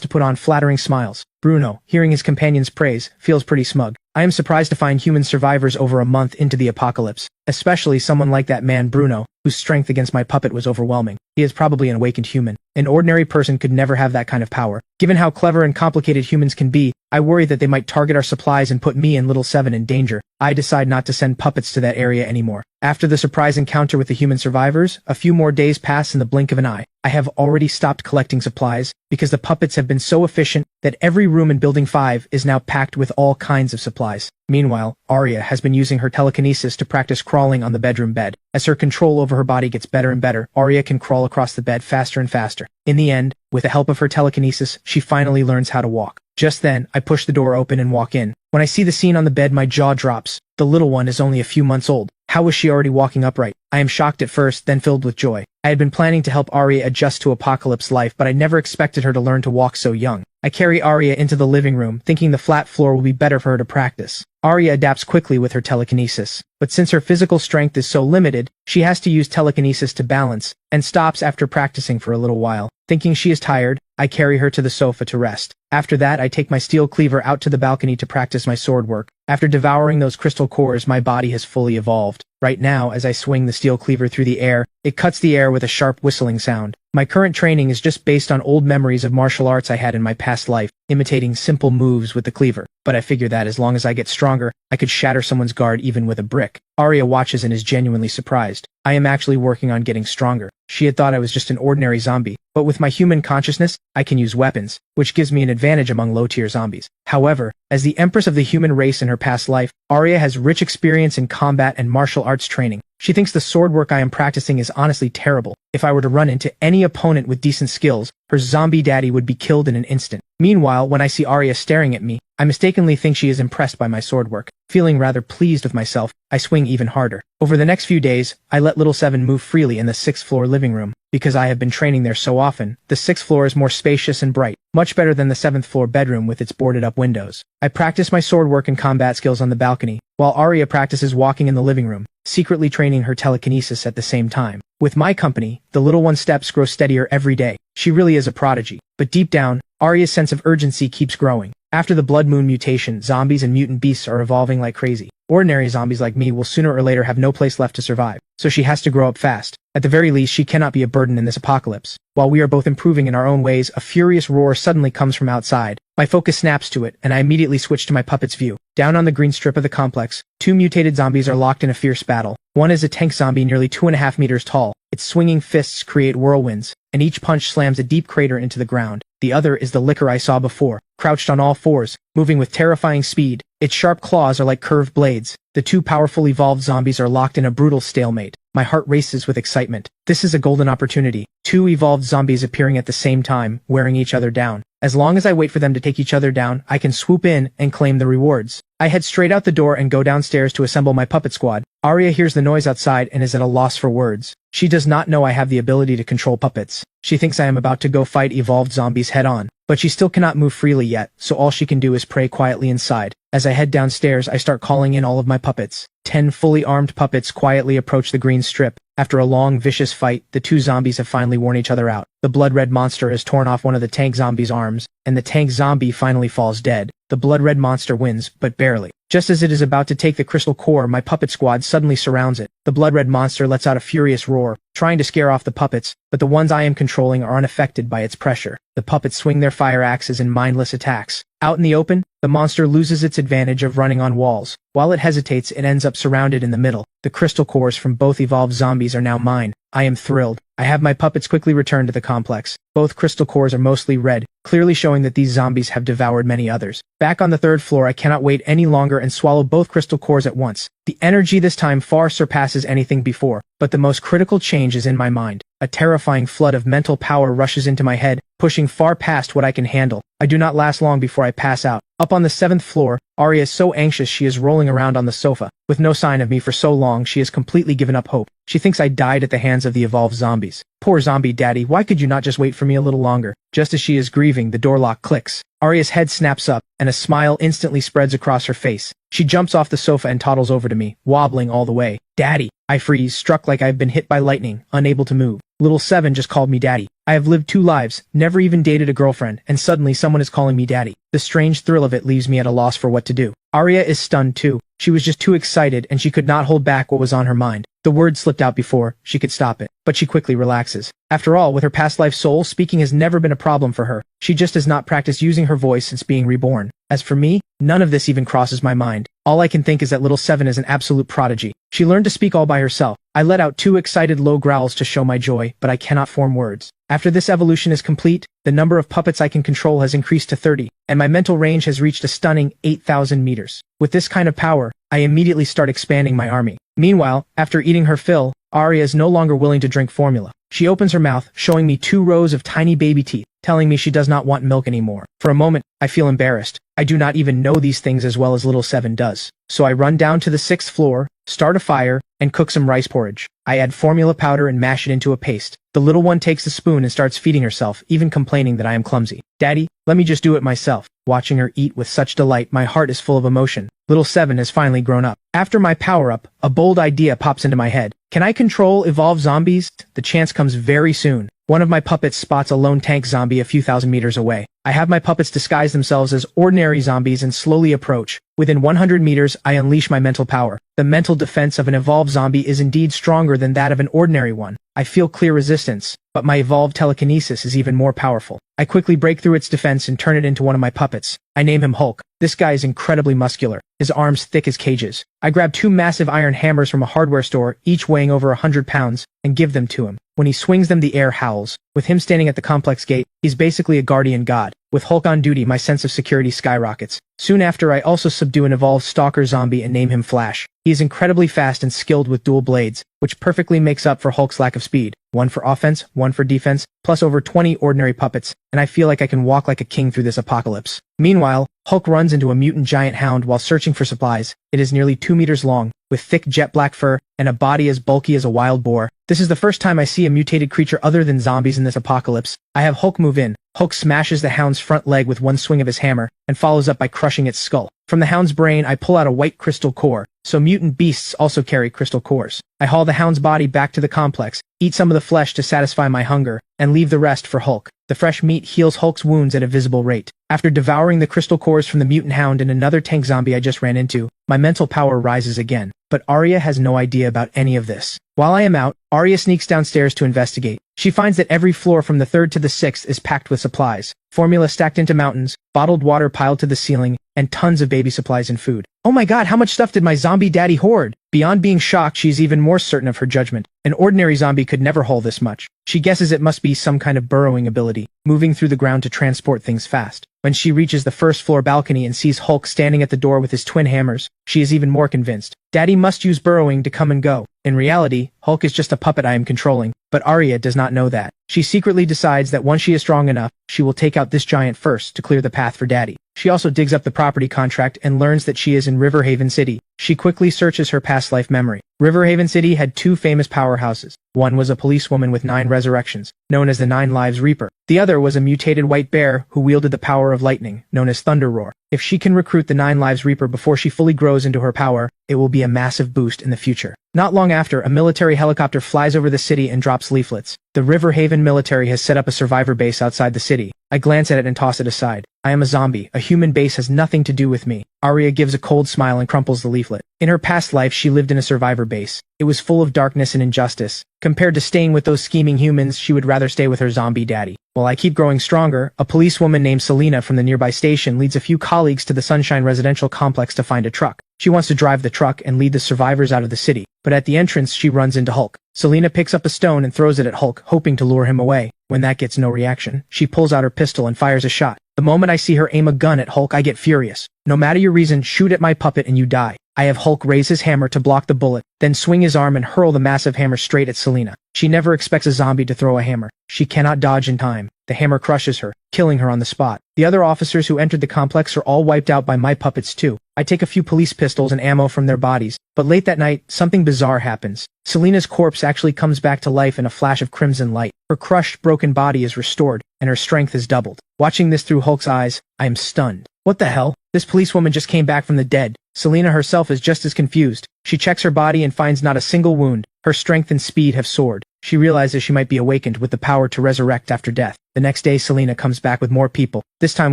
to put on flattering smiles. Bruno, hearing his companions' praise, feels pretty smug. I am surprised to find human survivors over a month into the apocalypse, especially someone like that man Bruno, whose strength against my puppet was overwhelming. He is probably an awakened human. An ordinary person could never have that kind of power. Given how clever and complicated humans can be, I worry that they might target our supplies and put me and Little Seven in danger. I decide not to send puppets to that area anymore. After the surprise encounter with the human survivors, a few more days pass in the blink of an eye. I have already stopped collecting supplies, because the puppets have been so efficient that every room in Building 5 is now packed with all kinds of supplies. Meanwhile, Arya has been using her telekinesis to practice crawling on the bedroom bed. As her control over her body gets better and better, Arya can crawl across the bed faster and faster. In the end, with the help of her telekinesis, she finally learns how to walk. Just then, I push the door open and walk in. When I see the scene on the bed, my jaw drops. The little one is only a few months old. How was she already walking upright? I am shocked at first, then filled with joy. I had been planning to help Arya adjust to apocalypse life, but I never expected her to learn to walk so young. I carry Arya into the living room, thinking the flat floor will be better for her to practice. Arya adapts quickly with her telekinesis, but since her physical strength is so limited, she has to use telekinesis to balance, and stops after practicing for a little while. Thinking she is tired, I carry her to the sofa to rest. After that, I take my steel cleaver out to the balcony to practice my sword work. After devouring those crystal cores, my body has fully evolved. Right now, as I swing the steel cleaver through the air, it cuts the air with a sharp whistling sound. My current training is just based on old memories of martial arts I had in my past life, imitating simple moves with the cleaver. But I figure that as long as I get stronger, I could shatter someone's guard even with a brick. Arya watches and is genuinely surprised. I am actually working on getting stronger. She had thought I was just an ordinary zombie, but with my human consciousness, I can use weapons, which gives me an advantage among low-tier zombies. However, as the Empress of the human race in her past life, Arya has rich experience in combat and martial arts training. She thinks the sword work I am practicing is honestly terrible. If I were to run into any opponent with decent skills, her zombie daddy would be killed in an instant. Meanwhile, when I see Arya staring at me, I mistakenly think she is impressed by my sword work. Feeling rather pleased with myself, I swing even harder. Over the next few days, I let Little Seven move freely in the 6th floor living room. Because I have been training there so often, the 6th floor is more spacious and bright, much better than the 7th floor bedroom with its boarded-up windows. I practice my sword work and combat skills on the balcony, while Arya practices walking in the living room, secretly training her telekinesis at the same time. With my company, the little one's steps grow steadier every day. She really is a prodigy. But deep down, Arya's sense of urgency keeps growing. After the Blood Moon mutation, zombies and mutant beasts are evolving like crazy. Ordinary zombies like me will sooner or later have no place left to survive, so she has to grow up fast. At the very least, she cannot be a burden in this apocalypse. While we are both improving in our own ways, a furious roar suddenly comes from outside. My focus snaps to it, and I immediately switch to my puppet's view. Down on the green strip of the complex, 2 mutated zombies are locked in a fierce battle. One is a tank zombie nearly 2.5 meters tall. Its swinging fists create whirlwinds, and each punch slams a deep crater into the ground. The other is the licker I saw before, crouched on all fours, moving with terrifying speed. Its sharp claws are like curved blades. The 2 powerful evolved zombies are locked in a brutal stalemate. My heart races with excitement. This is a golden opportunity. 2 evolved zombies appearing at the same time, wearing each other down. As long as I wait for them to take each other down, I can swoop in and claim the rewards. I head straight out the door and go downstairs to assemble my puppet squad. Arya hears the noise outside and is at a loss for words. She does not know I have the ability to control puppets. She thinks I am about to go fight evolved zombies head-on, but she still cannot move freely yet, so all she can do is pray quietly inside. As I head downstairs, I start calling in all of my puppets. 10 fully armed puppets quietly approach the green strip. After a long, vicious fight, the 2 zombies have finally worn each other out. The blood-red monster has torn off one of the tank zombie's arms, and the tank zombie finally falls dead. The blood-red monster wins, but barely. Just as it is about to take the crystal core, my puppet squad suddenly surrounds it. The blood-red monster lets out a furious roar, trying to scare off the puppets, but the ones I am controlling are unaffected by its pressure. The puppets swing their fire axes in mindless attacks. Out in the open, the monster loses its advantage of running on walls. While it hesitates, it ends up surrounded in the middle. The crystal cores from both evolved zombies are now mine. I am thrilled. I have my puppets quickly return to the complex. Both crystal cores are mostly red, clearly showing that these zombies have devoured many others. Back on the third floor, I cannot wait any longer and swallow both crystal cores at once. The energy this time far surpasses anything before, but the most critical change is in my mind. A terrifying flood of mental power rushes into my head, pushing far past what I can handle. I do not last long before I pass out. Up on the 7th floor, Arya is so anxious she is rolling around on the sofa. With no sign of me for so long, she has completely given up hope. She thinks I died at the hands of the evolved zombies. Poor zombie daddy, why could you not just wait for me a little longer? Just as she is grieving, the door lock clicks. Arya's head snaps up, and a smile instantly spreads across her face. She jumps off the sofa and toddles over to me, wobbling all the way. Daddy! I freeze, struck like I've been hit by lightning, unable to move. Little 7 just called me daddy. I have lived 2 lives, never even dated a girlfriend, and suddenly someone is calling me daddy. The strange thrill of it leaves me at a loss for what to do. Arya is stunned too. She was just too excited and she could not hold back what was on her mind. The word slipped out before she could stop it, but she quickly relaxes. After all, with her past life soul, speaking has never been a problem for her. She just has not practiced using her voice since being reborn. As for me, none of this even crosses my mind. All I can think is that little 7 is an absolute prodigy. She learned to speak all by herself. I let out 2 excited low growls to show my joy, but I cannot form words. After this evolution is complete, the number of puppets I can control has increased to 30, and my mental range has reached a stunning 8,000 meters. With this kind of power, I immediately start expanding my army. Meanwhile, after eating her fill, Arya is no longer willing to drink formula. She opens her mouth, showing me 2 rows of tiny baby teeth, telling me she does not want milk anymore. For a moment, I feel embarrassed. I do not even know these things as well as little 7 does. So I run down to the 6th floor, start a fire, and cook some rice porridge. I add formula powder and mash it into a paste. The little one takes the spoon and starts feeding herself, even complaining that I am clumsy. Daddy, let me just do it myself. Watching her eat with such delight, my heart is full of emotion. Little 7 has finally grown up. After my power-up, a bold idea pops into my head. Can I control evolved zombies? The chance comes very soon. One of my puppets spots a lone tank zombie a few thousand meters away. I have my puppets disguise themselves as ordinary zombies and slowly approach. Within 100 meters, I unleash my mental power. The mental defense of an evolved zombie is indeed stronger than that of an ordinary one. I feel clear resistance, but my evolved telekinesis is even more powerful. I quickly break through its defense and turn it into one of my puppets. I name him Hulk. This guy is incredibly muscular, his arms thick as cages. I grab 2 massive iron hammers from a hardware store, each weighing over 100 pounds, and give them to him. When he swings them, the air howls. With him standing at the complex gate, he's basically a guardian god. With Hulk on duty, my sense of security skyrockets. Soon after, I also subdue an evolved stalker zombie and name him Flash. He is incredibly fast and skilled with dual blades, which perfectly makes up for Hulk's lack of speed. 1 for offense, 1 for defense, plus over 20 ordinary puppets, and I feel like I can walk like a king through this apocalypse. Meanwhile, Hulk runs into a mutant giant hound while searching for supplies. It is nearly 2 meters long, with thick jet black fur, and a body as bulky as a wild boar. This is the first time I see a mutated creature other than zombies in this apocalypse. I have Hulk move in. Hulk smashes the hound's front leg with 1 swing of his hammer, and follows up by crushing its skull. From the hound's brain, I pull out a white crystal core, so mutant beasts also carry crystal cores. I haul the hound's body back to the complex, eat some of the flesh to satisfy my hunger, and leave the rest for Hulk. The fresh meat heals Hulk's wounds at a visible rate. After devouring the crystal cores from the mutant hound and another tank zombie I just ran into, my mental power rises again. But Arya has no idea about any of this. While I am out, Arya sneaks downstairs to investigate. She finds that every floor from the 3rd to the 6th is packed with supplies. Formula stacked into mountains, bottled water piled to the ceiling, and tons of baby supplies and food. Oh my god, how much stuff did my zombie daddy hoard? Beyond being shocked, she's even more certain of her judgment. An ordinary zombie could never haul this much. She guesses it must be some kind of burrowing ability, moving through the ground to transport things fast. When she reaches the 1st floor balcony and sees Hulk standing at the door with his twin hammers, she is even more convinced. Daddy must use burrowing to come and go. In reality, Hulk is just a puppet I am controlling, but Arya does not know that. She secretly decides that once she is strong enough, she will take out this giant first to clear the path for Daddy. She also digs up the property contract and learns that she is in Riverhaven City. She quickly searches her past life memory. Riverhaven City had 2 famous powerhouses. One was a policewoman with 9 resurrections, known as the 9 Lives Reaper. The other was a mutated white bear who wielded the power of lightning, known as Thunder Roar. If she can recruit the 9 Lives Reaper before she fully grows into her power, it will be a massive boost in the future. Not long after, a military helicopter flies over the city and drops leaflets. The Riverhaven military has set up a survivor base outside the city. I glance at it and toss it aside. I am a zombie. A human base has nothing to do with me. Arya gives a cold smile and crumples the leaflet. In her past life, she lived in a survivor base. It was full of darkness and injustice. Compared to staying with those scheming humans, she would rather stay with her zombie daddy. While I keep growing stronger, a policewoman named Selena from the nearby station leads a few colleagues to the Sunshine residential complex to find a truck. She wants to drive the truck and lead the survivors out of the city, but at the entrance she runs into Hulk. Selena picks up a stone and throws it at Hulk, hoping to lure him away. When that gets no reaction, she pulls out her pistol and fires a shot. The moment I see her aim a gun at Hulk, I get furious. No matter your reason, shoot at my puppet and you die. I have Hulk raise his hammer to block the bullet, then swing his arm and hurl the massive hammer straight at Selena. She never expects a zombie to throw a hammer. She cannot dodge in time. The hammer crushes her, killing her on the spot. The other officers who entered the complex are all wiped out by my puppets too. I take a few police pistols and ammo from their bodies, but late that night, something bizarre happens. Selena's corpse actually comes back to life in a flash of crimson light. Her crushed, broken body is restored, and her strength is doubled. Watching this through Hulk's eyes, I am stunned. What the hell? This policewoman just came back from the dead. Selena herself is just as confused. She checks her body and finds not a single wound. Her strength and speed have soared. She realizes she might be awakened with the power to resurrect after death. The next day, Selena comes back with more people, this time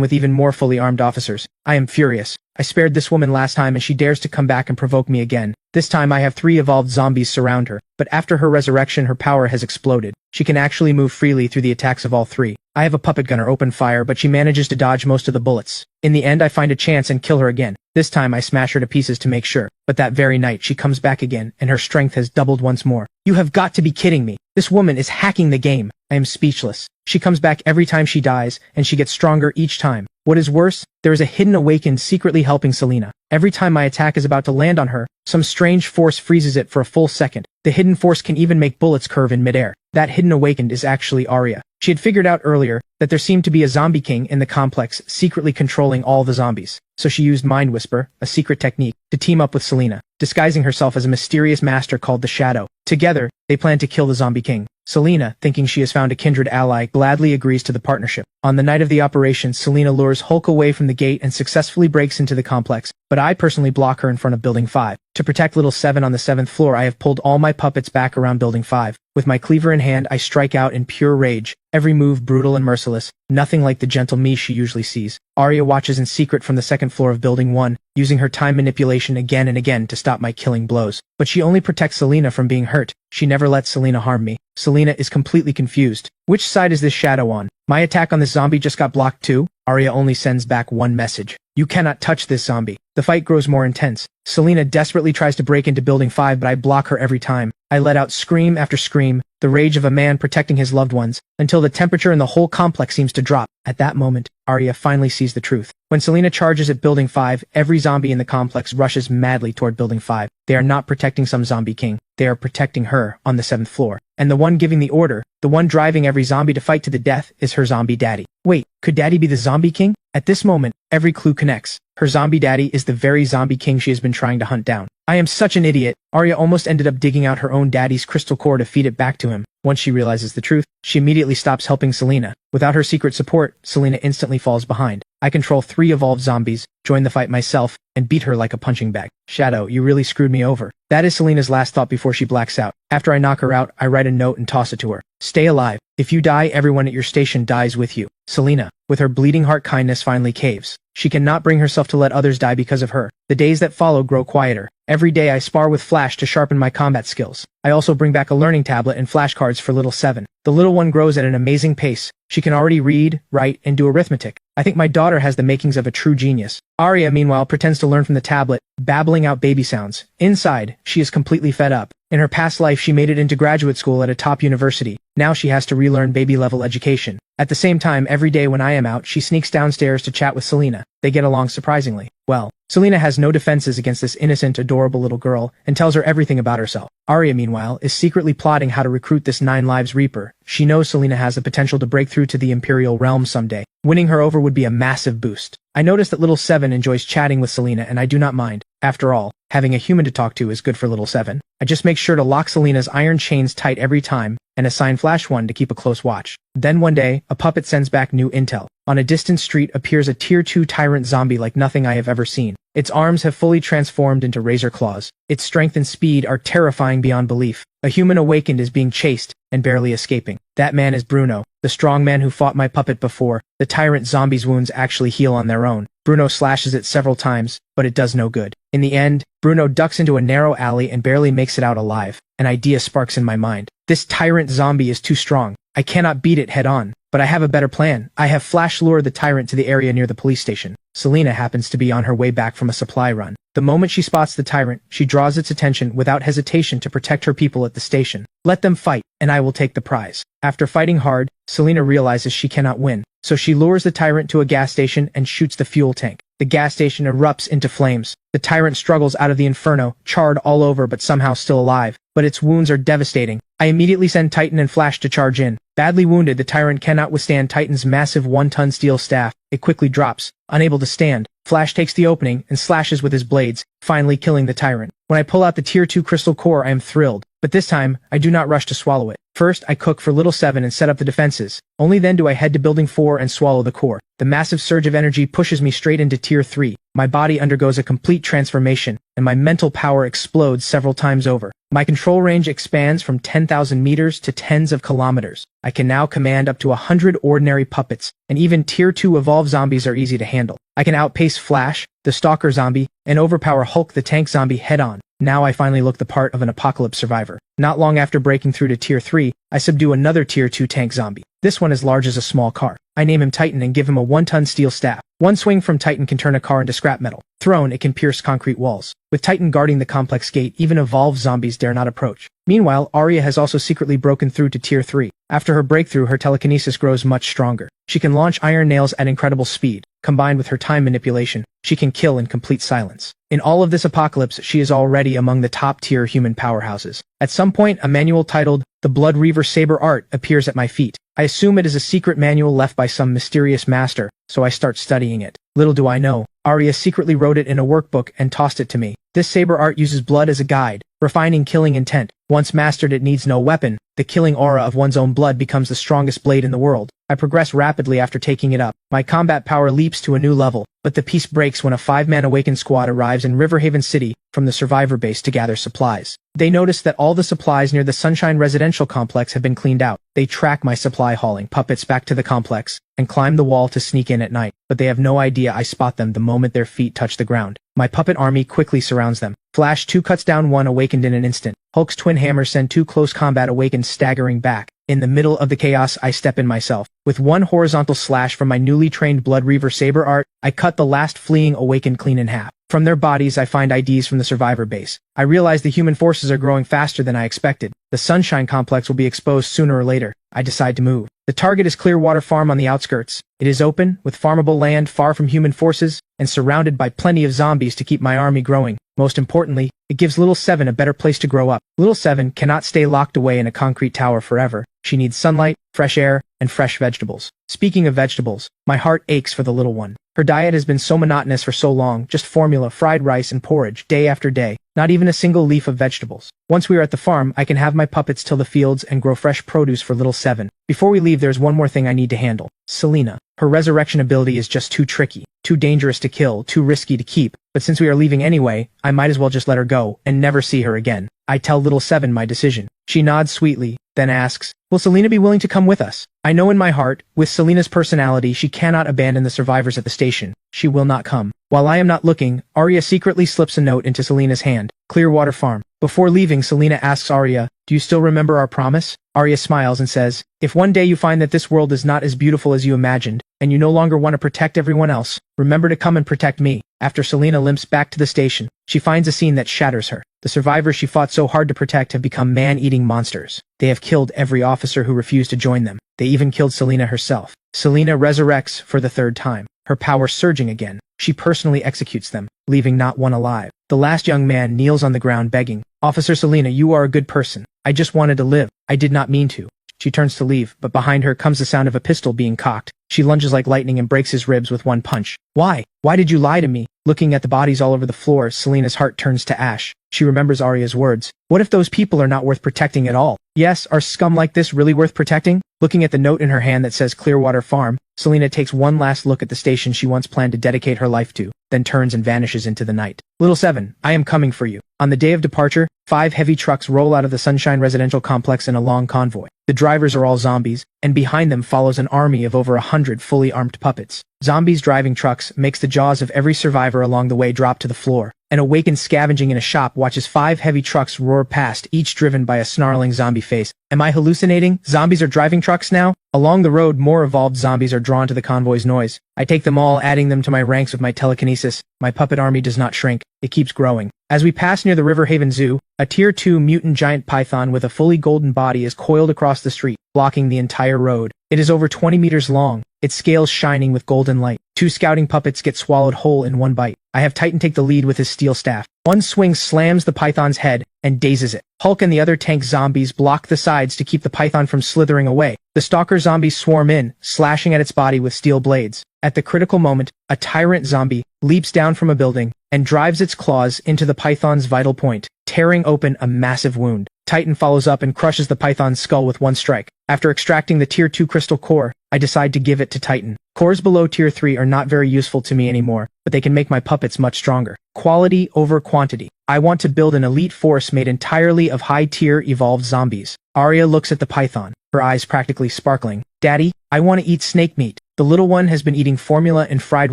with even more fully armed officers. I am furious. I spared this woman last time and she dares to come back and provoke me again. This time I have 3 evolved zombies surround her, but after her resurrection her power has exploded. She can actually move freely through the attacks of all 3. I have a puppet gunner open fire, but she manages to dodge most of the bullets. In the end I find a chance and kill her again. This time I smash her to pieces to make sure, but that very night she comes back again and her strength has doubled once more. You have got to be kidding me. This woman is hacking the game. I am speechless. She comes back every time she dies, and she gets stronger each time. What is worse, there is a hidden awakened secretly helping Selena. Every time my attack is about to land on her, some strange force freezes it for a full second. The hidden force can even make bullets curve in midair. That hidden awakened is actually Arya. She had figured out earlier that there seemed to be a zombie king in the complex secretly controlling all the zombies. So she used Mind Whisper, a secret technique, to team up with Selena, disguising herself as a mysterious master called the Shadow. Together, they plan to kill the zombie king. Selena, thinking she has found a kindred ally, gladly agrees to the partnership. On the night of the operation, Selena lures Hulk away from the gate and successfully breaks into the complex, but I personally block her in front of Building 5. To protect Little 7 on the 7th floor, I have pulled all my puppets back around Building 5. With my cleaver in hand, I strike out in pure rage, every move brutal and merciless, nothing like the gentle me she usually sees. Arya watches in secret from the 2nd floor of Building 1, using her time manipulation again and again to stop my killing blows. But she only protects Selena from being hurt. She never lets Selena harm me. Selena is completely confused. Which side is this Shadow on? My attack on this zombie just got blocked too? Arya only sends back one message. You cannot touch this zombie. The fight grows more intense. Selena desperately tries to break into Building 5, but I block her every time. I let out scream after scream, the rage of a man protecting his loved ones, until the temperature in the whole complex seems to drop. At that moment, Arya finally sees the truth. When Selena charges at Building 5, every zombie in the complex rushes madly toward Building 5. They are not protecting some zombie king. They are protecting her on the 7th floor. And the one giving the order, the one driving every zombie to fight to the death, is her zombie daddy. Wait, could daddy be the zombie king? At this moment, every clue connects. Her zombie daddy is the very zombie king she has been trying to hunt down. I am such an idiot. Arya almost ended up digging out her own daddy's crystal core to feed it back to him. Once she realizes the truth, she immediately stops helping Selena. Without her secret support, Selena instantly falls behind. I control 3 evolved zombies, join the fight myself, and beat her like a punching bag. Shadow, you really screwed me over. That is Selena's last thought before she blacks out. After I knock her out, I write a note and toss it to her. Stay alive. If you die, everyone at your station dies with you. Selena, with her bleeding heart kindness, finally caves. She cannot bring herself to let others die because of her. The days that follow grow quieter. Every day I spar with Flash to sharpen my combat skills. I also bring back a learning tablet and flashcards for Little 7. The little one grows at an amazing pace. She can already read, write, and do arithmetic. I think my daughter has the makings of a true genius. Arya, meanwhile, pretends to learn from the tablet, babbling out baby sounds. Inside, she is completely fed up. In her past life, she made it into graduate school at a top university. Now she has to relearn baby-level education. At the same time, every day when I am out, she sneaks downstairs to chat with Selena. They get along surprisingly well. Selena has no defenses against this innocent, adorable little girl, and tells her everything about herself. Arya, meanwhile, is secretly plotting how to recruit this 9 Lives Reaper. She knows Selena has the potential to break through to the Imperial realm someday. Winning her over would be a massive boost. I notice that Little 7 enjoys chatting with Selena, and I do not mind. After all, having a human to talk to is good for Little 7. I just make sure to lock Selena's iron chains tight every time, and assign Flash 1 to keep a close watch. Then one day, a puppet sends back new intel. On a distant street appears a Tier 2 tyrant zombie like nothing I have ever seen. Its arms have fully transformed into razor claws. Its strength and speed are terrifying beyond belief. A human awakened is being chased, and barely escaping. That man is Bruno, the strong man who fought my puppet before. The tyrant zombie's wounds actually heal on their own. Bruno slashes it several times, but it does no good. In the end, Bruno ducks into a narrow alley and barely makes it out alive. An idea sparks in my mind. This tyrant zombie is too strong. I cannot beat it head on, but But I have a better plan. I have flash lured the tyrant to the area near the police station. Selena happens to be on her way back from a supply run. The moment she spots the tyrant, she draws its attention without hesitation to protect her people at the station. Let them fight, and I will take the prize. After fighting hard, Selena realizes she cannot win, so she lures the tyrant to a gas station and shoots the fuel tank. The gas station erupts into flames. The tyrant struggles out of the inferno, charred all over but somehow still alive, but its wounds are devastating. I immediately send Titan and Flash to charge in. Badly wounded, the tyrant cannot withstand Titan's massive 1-ton steel staff. It quickly drops. Unable to stand, Flash takes the opening and slashes with his blades, finally killing the tyrant. When I pull out the Tier 2 crystal core, I am thrilled. But this time, I do not rush to swallow it. First, I cook for Little 7 and set up the defenses. Only then do I head to Building 4 and swallow the core. The massive surge of energy pushes me straight into Tier 3. My body undergoes a complete transformation, and my mental power explodes several times over. My control range expands from 10,000 meters to tens of kilometers. I can now command up to 100 ordinary puppets, and even Tier 2 evolved zombies are easy to handle. I can outpace Flash, the Stalker zombie, and overpower Hulk the tank zombie head-on. Now I finally look the part of an apocalypse survivor. Not long after breaking through to Tier 3, I subdue another Tier 2 tank zombie. This one as large as a small car. I name him Titan and give him a 1-ton steel staff. One swing from Titan can turn a car into scrap metal. Thrown, it can pierce concrete walls. With Titan guarding the complex gate, even evolved zombies dare not approach. Meanwhile, Arya has also secretly broken through to Tier 3. After her breakthrough, her telekinesis grows much stronger. She can launch iron nails at incredible speed. Combined with her time manipulation, she can kill in complete silence. In all of this apocalypse, she is already among the top-tier human powerhouses. At some point, a manual titled The Blood Reaver Saber Art appears at my feet. I assume it is a secret manual left by some mysterious master, so I start studying it. Little do I know, Arya secretly wrote it in a workbook and tossed it to me. This saber art uses blood as a guide, refining killing intent. Once mastered, it needs no weapon. The killing aura of one's own blood becomes the strongest blade in the world. I progress rapidly after taking it up. My combat power leaps to a new level, but the peace breaks when a 5-man awakened squad arrives in Riverhaven City from the survivor base to gather supplies. They notice that all the supplies near the Sunshine Residential Complex have been cleaned out. They track my supply hauling puppets back to the complex and climb the wall to sneak in at night, but they have no idea I spot them the moment their feet touch the ground. My puppet army quickly surrounds them. Flash 2 cuts down one awakened in an instant. Hulk's twin hammers send 2 close combat awakened staggering back. In the middle of the chaos, I step in myself. With one horizontal slash from my newly trained Blood Reaver saber art, I cut the last fleeing awakened clean in half. From their bodies, I find IDs from the survivor base. I realize the human forces are growing faster than I expected. The Sunshine Complex will be exposed sooner or later. I decide to move. The target is Clearwater Farm on the outskirts. It is open, with farmable land far from human forces, and surrounded by plenty of zombies to keep my army growing. Most importantly, it gives Little 7 a better place to grow up. Little 7 cannot stay locked away in a concrete tower forever. She needs sunlight, fresh air, and fresh vegetables. Speaking of vegetables, my heart aches for the little one. Her diet has been so monotonous for so long, just formula, fried rice, and porridge, day after day. Not even a single leaf of vegetables. Once we are at the farm, I can have my puppets till the fields and grow fresh produce for Little 7. Before we leave, there's one more thing I need to handle. Selena. Her resurrection ability is just too tricky, too dangerous to kill, too risky to keep, but since we are leaving anyway, I might as well just let her go and never see her again. I tell Little 7 my decision. She nods sweetly, then asks, will Selena be willing to come with us? I know in my heart, with Selena's personality, she cannot abandon the survivors at the station. She will not come. While I am not looking, Arya secretly slips a note into Selena's hand. Clearwater Farm. Before leaving, Selena asks Arya, do you still remember our promise? Arya smiles and says, if one day you find that this world is not as beautiful as you imagined, and you no longer want to protect everyone else, remember to come and protect me. After Selena limps back to the station, she finds a scene that shatters her. The survivors she fought so hard to protect have become man-eating monsters. They have killed every officer who refused to join them. They even killed Selena herself. Selena resurrects for the 3rd time, her power surging again. She personally executes them, leaving not one alive. The last young man kneels on the ground begging, Officer Selena, you are a good person. I just wanted to live. I did not mean to. She turns to leave, but behind her comes the sound of a pistol being cocked. She lunges like lightning and breaks his ribs with one punch. Why? Why did you lie to me? Looking at the bodies all over the floor, Selena's heart turns to ash. She remembers Arya's words. What if those people are not worth protecting at all? Yes, are scum like this really worth protecting? Looking at the note in her hand that says Clearwater Farm, Selena takes one last look at the station she once planned to dedicate her life to, then turns and vanishes into the night. Little 7, I am coming for you. On the day of departure, 5 heavy trucks roll out of the Sunshine Residential Complex in a long convoy. The drivers are all zombies, and behind them follows an army of over 100 fully armed puppets. Zombies driving trucks makes the jaws of every survivor along the way drop to the floor. An awakened scavenging in a shop watches 5 heavy trucks roar past, each driven by a snarling zombie face. Am I hallucinating? Zombies are driving trucks now? Along the road, more evolved zombies are drawn to the convoy's noise. I take them all, adding them to my ranks with my telekinesis. My puppet army does not shrink. It keeps growing. As we pass near the Riverhaven Zoo, a Tier 2 mutant giant python with a fully golden body is coiled across the street, blocking the entire road. It is over 20 meters long, its scales shining with golden light. 2 scouting puppets get swallowed whole in one bite. I have Titan take the lead with his steel staff. One swing slams the python's head and dazes it. Hulk and the other tank zombies block the sides to keep the python from slithering away. The stalker zombies swarm in, slashing at its body with steel blades. At the critical moment, a tyrant zombie leaps down from a building and drives its claws into the python's vital point, tearing open a massive wound. Titan follows up and crushes the python's skull with one strike. After extracting the Tier 2 crystal core, I decide to give it to Titan. Cores below Tier 3 are not very useful to me anymore, but they can make my puppets much stronger. Quality over quantity. I want to build an elite force made entirely of high-tier evolved zombies. Arya looks at the python, her eyes practically sparkling. Daddy, I want to eat snake meat. The little one has been eating formula and fried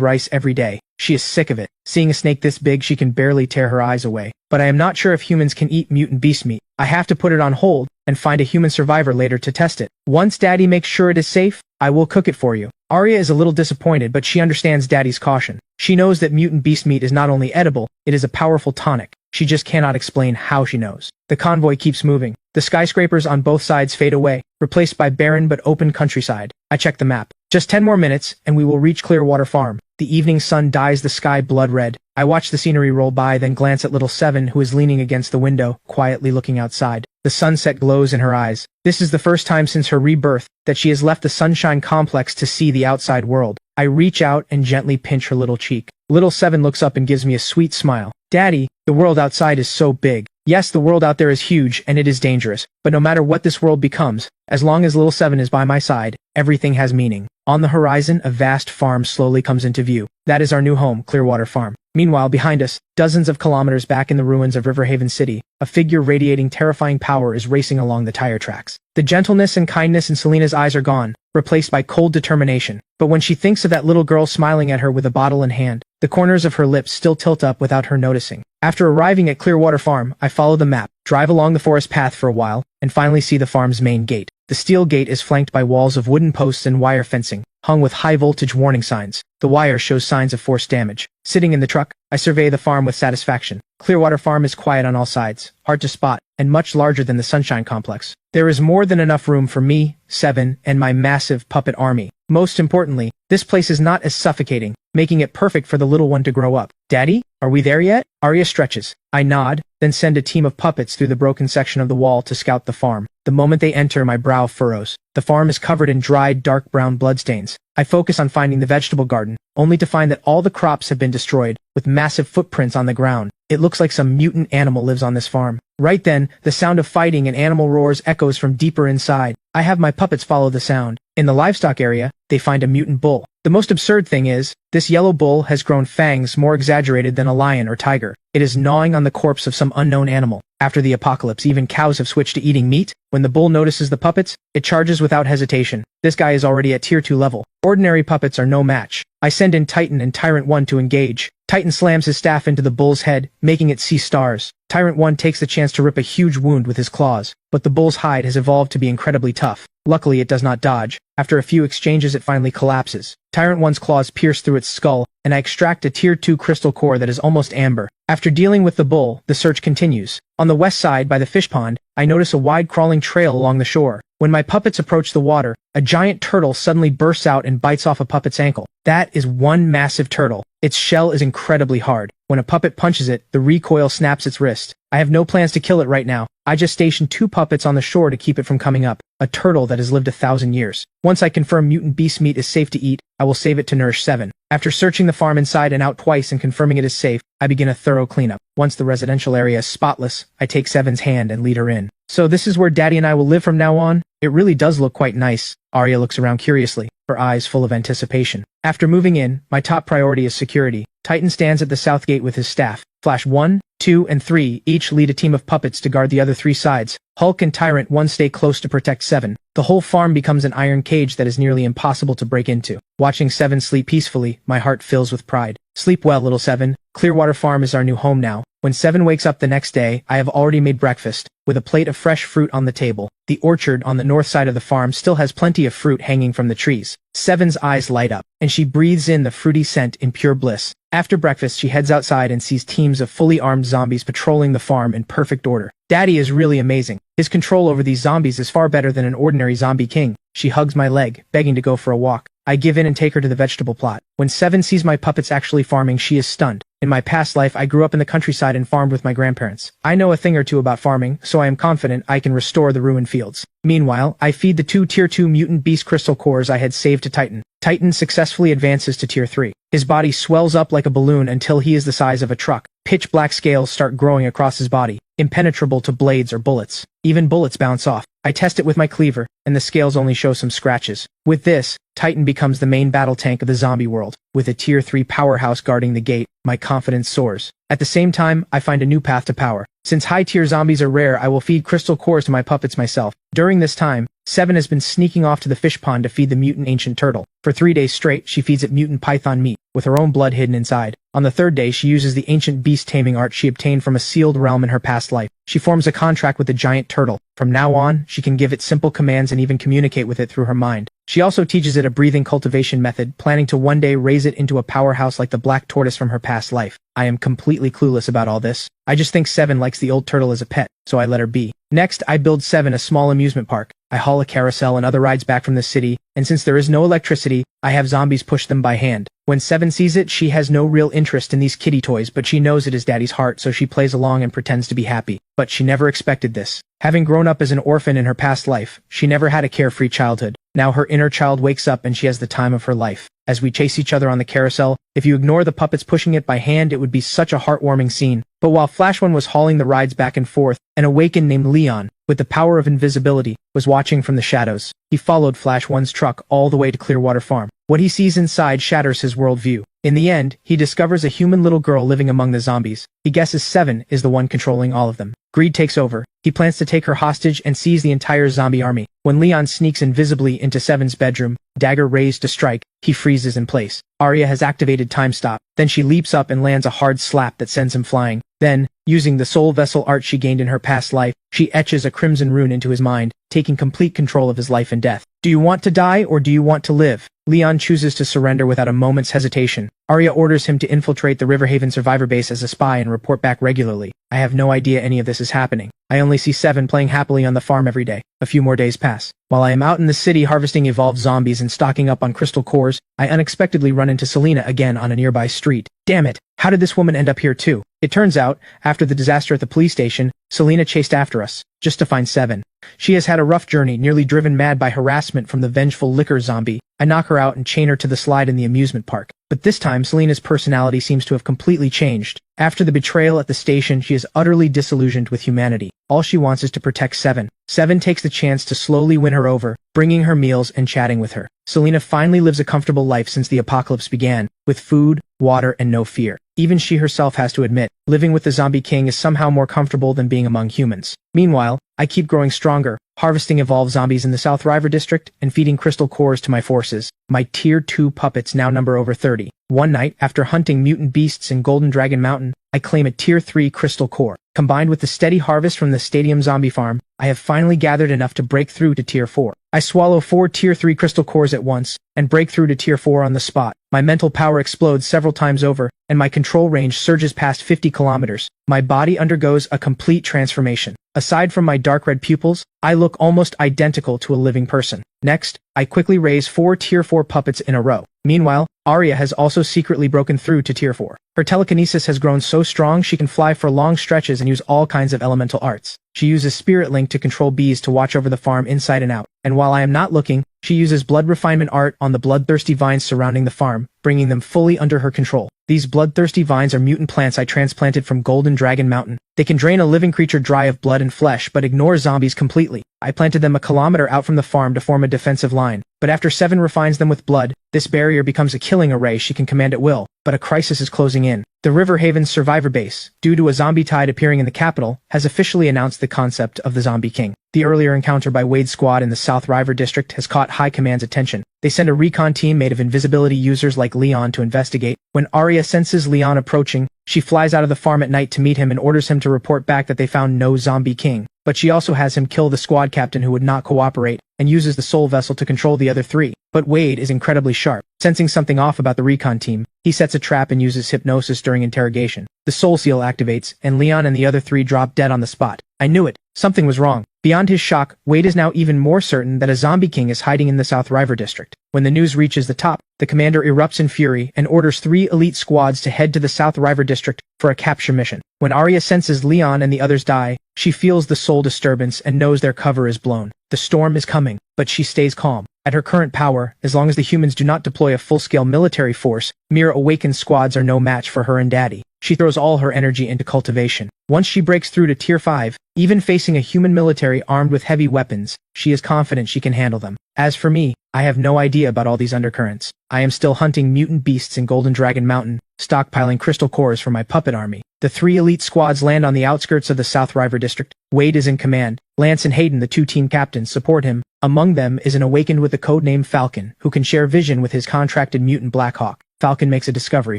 rice every day. She is sick of it. Seeing a snake this big, she can barely tear her eyes away. But I am not sure if humans can eat mutant beast meat. I have to put it on hold and find a human survivor later to test it. Once Daddy makes sure it is safe, I will cook it for you. Arya is a little disappointed, but she understands Daddy's caution. She knows that mutant beast meat is not only edible, it is a powerful tonic. She just cannot explain how she knows. The convoy keeps moving. The skyscrapers on both sides fade away, replaced by barren but open countryside. I check the map. Just 10 more minutes, and we will reach Clearwater Farm. The evening sun dyes the sky blood red. I watch the scenery roll by, then glance at little Seven, who is leaning against the window, quietly looking outside. The sunset glows in her eyes. This is the first time since her rebirth that she has left the Sunshine Complex to see the outside world. I reach out and gently pinch her little cheek. Little Seven looks up and gives me a sweet smile. Daddy, the world outside is so big. Yes, the world out there is huge and it is dangerous, but no matter what this world becomes, as long as little Seven is by my side, everything has meaning. On the horizon, a vast farm slowly comes into view. That is our new home, Clearwater Farm. Meanwhile, behind us, dozens of kilometers back in the ruins of Riverhaven City, a figure radiating terrifying power is racing along the tire tracks. The gentleness and kindness in Selena's eyes are gone, replaced by cold determination. But when she thinks of that little girl smiling at her with a bottle in hand, the corners of her lips still tilt up without her noticing. After arriving at Clearwater Farm, I follow the map, drive along the forest path for a while, and finally see the farm's main gate. The steel gate is flanked by walls of wooden posts and wire fencing, hung with high-voltage warning signs. The wire shows signs of force damage. Sitting in the truck, I survey the farm with satisfaction. Clearwater Farm is quiet on all sides, hard to spot, and much larger than the Sunshine Complex. There is more than enough room for me, Seven, and my massive puppet army. Most importantly, this place is not as suffocating, making it perfect for the little one to grow up. Daddy, are we there yet? Arya stretches. I nod, then send a team of puppets through the broken section of the wall to scout the farm. The moment they enter, my brow furrows. The farm is covered in dried, dark brown bloodstains. I focus on finding the vegetable garden, only to find that all the crops have been destroyed, with massive footprints on the ground. It looks like some mutant animal lives on this farm. Right then, the sound of fighting and animal roars echoes from deeper inside. I have my puppets follow the sound. In the livestock area, they find a mutant bull. The most absurd thing is, this yellow bull has grown fangs more exaggerated than a lion or tiger. It is gnawing on the corpse of some unknown animal. After the apocalypse, even cows have switched to eating meat. When the bull notices the puppets, it charges without hesitation. This guy is already at Tier 2 level. Ordinary puppets are no match. I send in Titan and Tyrant 1 to engage. Titan slams his staff into the bull's head, making it see stars. Tyrant 1 takes the chance to rip a huge wound with his claws, but the bull's hide has evolved to be incredibly tough. Luckily, it does not dodge. After a few exchanges, it finally collapses. Tyrant 1's claws pierce through its skull, and I extract a Tier 2 crystal core that is almost amber. After dealing with the bull, the search continues. On the west side, by the fish pond, I notice a wide crawling trail along the shore. When my puppets approach the water, a giant turtle suddenly bursts out and bites off a puppet's ankle. That is one massive turtle. Its shell is incredibly hard. When a puppet punches it, the recoil snaps its wrist. I have no plans to kill it right now. I just stationed 2 puppets on the shore to keep it from coming up. A turtle that has lived 1,000 years. Once I confirm mutant beast meat is safe to eat, I will save it to nourish Seven. After searching the farm inside and out twice and confirming it is safe, I begin a thorough cleanup. Once the residential area is spotless, I take Seven's hand and lead her in. So this is where Daddy and I will live from now on? It really does look quite nice. Arya looks around curiously, her eyes full of anticipation. After moving in, my top priority is security. Titan stands at the south gate with his staff. Flash 1, 2 and 3 each lead a team of puppets to guard the other 3 sides. Hulk and Tyrant 1 stay close to protect 7. The whole farm becomes an iron cage that is nearly impossible to break into. Watching 7 sleep peacefully, my heart fills with pride. Sleep well, little 7. Clearwater Farm is our new home now. When 7 wakes up the next day, I have already made breakfast, with a plate of fresh fruit on the table. The orchard on the north side of the farm still has plenty of fruit hanging from the trees. 7's eyes light up, and she breathes in the fruity scent in pure bliss. After breakfast, she heads outside and sees teams of fully armed zombies patrolling the farm in perfect order. Daddy is really amazing. His control over these zombies is far better than an ordinary zombie king. She hugs my leg, begging to go for a walk. I give in and take her to the vegetable plot. When 7 sees my puppets actually farming, she is stunned. In my past life, I grew up in the countryside and farmed with my grandparents. I know a thing or two about farming, so I am confident I can restore the ruined fields. Meanwhile, I feed the 2 Tier 2 mutant beast crystal cores I had saved to Titan. Titan successfully advances to Tier 3. His body swells up like a balloon until he is the size of a truck. Pitch black scales start growing across his body, impenetrable to blades or bullets. Even bullets bounce off. I test it with my cleaver, and the scales only show some scratches. With this, Titan becomes the main battle tank of the zombie world. With a Tier 3 powerhouse guarding the gate, my confidence soars. At the same time, I find a new path to power. Since high-tier zombies are rare, I will feed crystal cores to my puppets myself. During this time, 7 has been sneaking off to the fish pond to feed the mutant ancient turtle. For 3 days straight, she feeds it mutant python meat, with her own blood hidden inside. On the 3rd day, she uses the ancient beast taming art she obtained from a sealed realm in her past life. She forms a contract with the giant turtle. From now on, she can give it simple commands and even communicate with it through her mind. She also teaches it a breathing cultivation method, planning to one day raise it into a powerhouse like the black tortoise from her past life. I am completely clueless about all this. I just think 7 likes the old turtle as a pet, so I let her be. Next, I build 7 a small amusement park. I haul a carousel and other rides back from the city, and since there is no electricity, I have zombies push them by hand. When 7 sees it, she has no real interest in these kitty toys, but she knows it is Daddy's heart, so she plays along and pretends to be happy. But she never expected this. Having grown up as an orphan in her past life, she never had a carefree childhood. Now her inner child wakes up and she has the time of her life. As we chase each other on the carousel, if you ignore the puppets pushing it by hand, it would be such a heartwarming scene. But while Flash One was hauling the rides back and forth, an awakened named Leon, with the power of invisibility, was watching from the shadows. He followed Flash One's truck all the way to Clearwater Farm. What he sees inside shatters his worldview. In the end, he discovers a human little girl living among the zombies. He guesses 7 is the one controlling all of them. Greed takes over. He plans to take her hostage and seize the entire zombie army. When Leon sneaks invisibly into 7's bedroom, dagger raised to strike, he freezes in place. Arya has activated Time Stop. Then she leaps up and lands a hard slap that sends him flying. Then, using the soul vessel art she gained in her past life, she etches a crimson rune into his mind, taking complete control of his life and death. Do you want to die or do you want to live? Leon chooses to surrender without a moment's hesitation. Arya orders him to infiltrate the Riverhaven survivor base as a spy and report back regularly. I have no idea any of this is happening. I only see 7 playing happily on the farm every day. A few more days pass. While I am out in the city harvesting evolved zombies and stocking up on crystal cores, I unexpectedly run into Selena again on a nearby street. Damn it! How did this woman end up here too? It turns out, after the disaster at the police station, Selena chased after us, just to find 7. She has had a rough journey, nearly driven mad by harassment from the vengeful liquor zombie. I knock her out and chain her to the slide in the amusement park. But this time, Selena's personality seems to have completely changed. After the betrayal at the station, she is utterly disillusioned with humanity. All she wants is to protect 7. 7 takes the chance to slowly win her over, bringing her meals and chatting with her. Selena finally lives a comfortable life since the apocalypse began, with food, water, and no fear. Even she herself has to admit, living with the Zombie King is somehow more comfortable than being among humans. Meanwhile, I keep growing stronger, harvesting evolved zombies in the South River district and feeding crystal cores to my forces. My Tier 2 puppets now number over 30. One night, after hunting mutant beasts in Golden Dragon Mountain, I claim a Tier 3 crystal core. Combined with the steady harvest from the Stadium Zombie Farm, I have finally gathered enough to break through to Tier 4. I swallow 4 Tier 3 crystal cores at once, and break through to Tier 4 on the spot. My mental power explodes several times over, and my control range surges past 50 kilometers. My body undergoes a complete transformation. Aside from my dark red pupils, I look almost identical to a living person. Next, I quickly raise 4 Tier 4 puppets in a row. Meanwhile, Arya has also secretly broken through to Tier 4. Her telekinesis has grown so strong she can fly for long stretches and use all kinds of elemental arts. She uses Spirit Link to control bees to watch over the farm inside and out. And while I am not looking, she uses blood refinement art on the bloodthirsty vines surrounding the farm, bringing them fully under her control. These bloodthirsty vines are mutant plants I transplanted from Golden Dragon Mountain. They can drain a living creature dry of blood and flesh, but ignore zombies completely. I planted them a kilometer out from the farm to form a defensive line. But after 7 refines them with blood, this barrier becomes a killing array she can command at will. But a crisis is closing in. The River Haven's survivor base, due to a zombie tide appearing in the capital, has officially announced the concept of the Zombie King. The earlier encounter by Wade's squad in the South River District has caught High Command's attention. They send a recon team made of invisibility users like Leon to investigate. When Arya senses Leon approaching, she flies out of the farm at night to meet him and orders him to report back that they found no Zombie King. But she also has him kill the squad captain who would not cooperate, and uses the soul vessel to control the other three. But Wade is incredibly sharp. Sensing something off about the recon team, he sets a trap and uses hypnosis during interrogation. The soul seal activates, and Leon and the other three drop dead on the spot. I knew it. Something was wrong. Beyond his shock, Wade is now even more certain that a Zombie King is hiding in the South River District. When the news reaches the top, the commander erupts in fury and orders 3 elite squads to head to the South River District for a capture mission. When Arya senses Leon and the others die, she feels the soul disturbance and knows their cover is blown. The storm is coming, but she stays calm. At her current power, as long as the humans do not deploy a full-scale military force, mere awakened squads are no match for her and Daddy. She throws all her energy into cultivation. Once she breaks through to Tier 5, even facing a human military armed with heavy weapons, she is confident she can handle them. As for me, I have no idea about all these undercurrents. I am still hunting mutant beasts in Golden Dragon Mountain, stockpiling crystal cores for my puppet army. The 3 elite squads land on the outskirts of the South River District. Wade is in command. Lance and Hayden, the 2 team captains, support him. Among them is an awakened with the codename Falcon, who can share vision with his contracted mutant Blackhawk. Falcon makes a discovery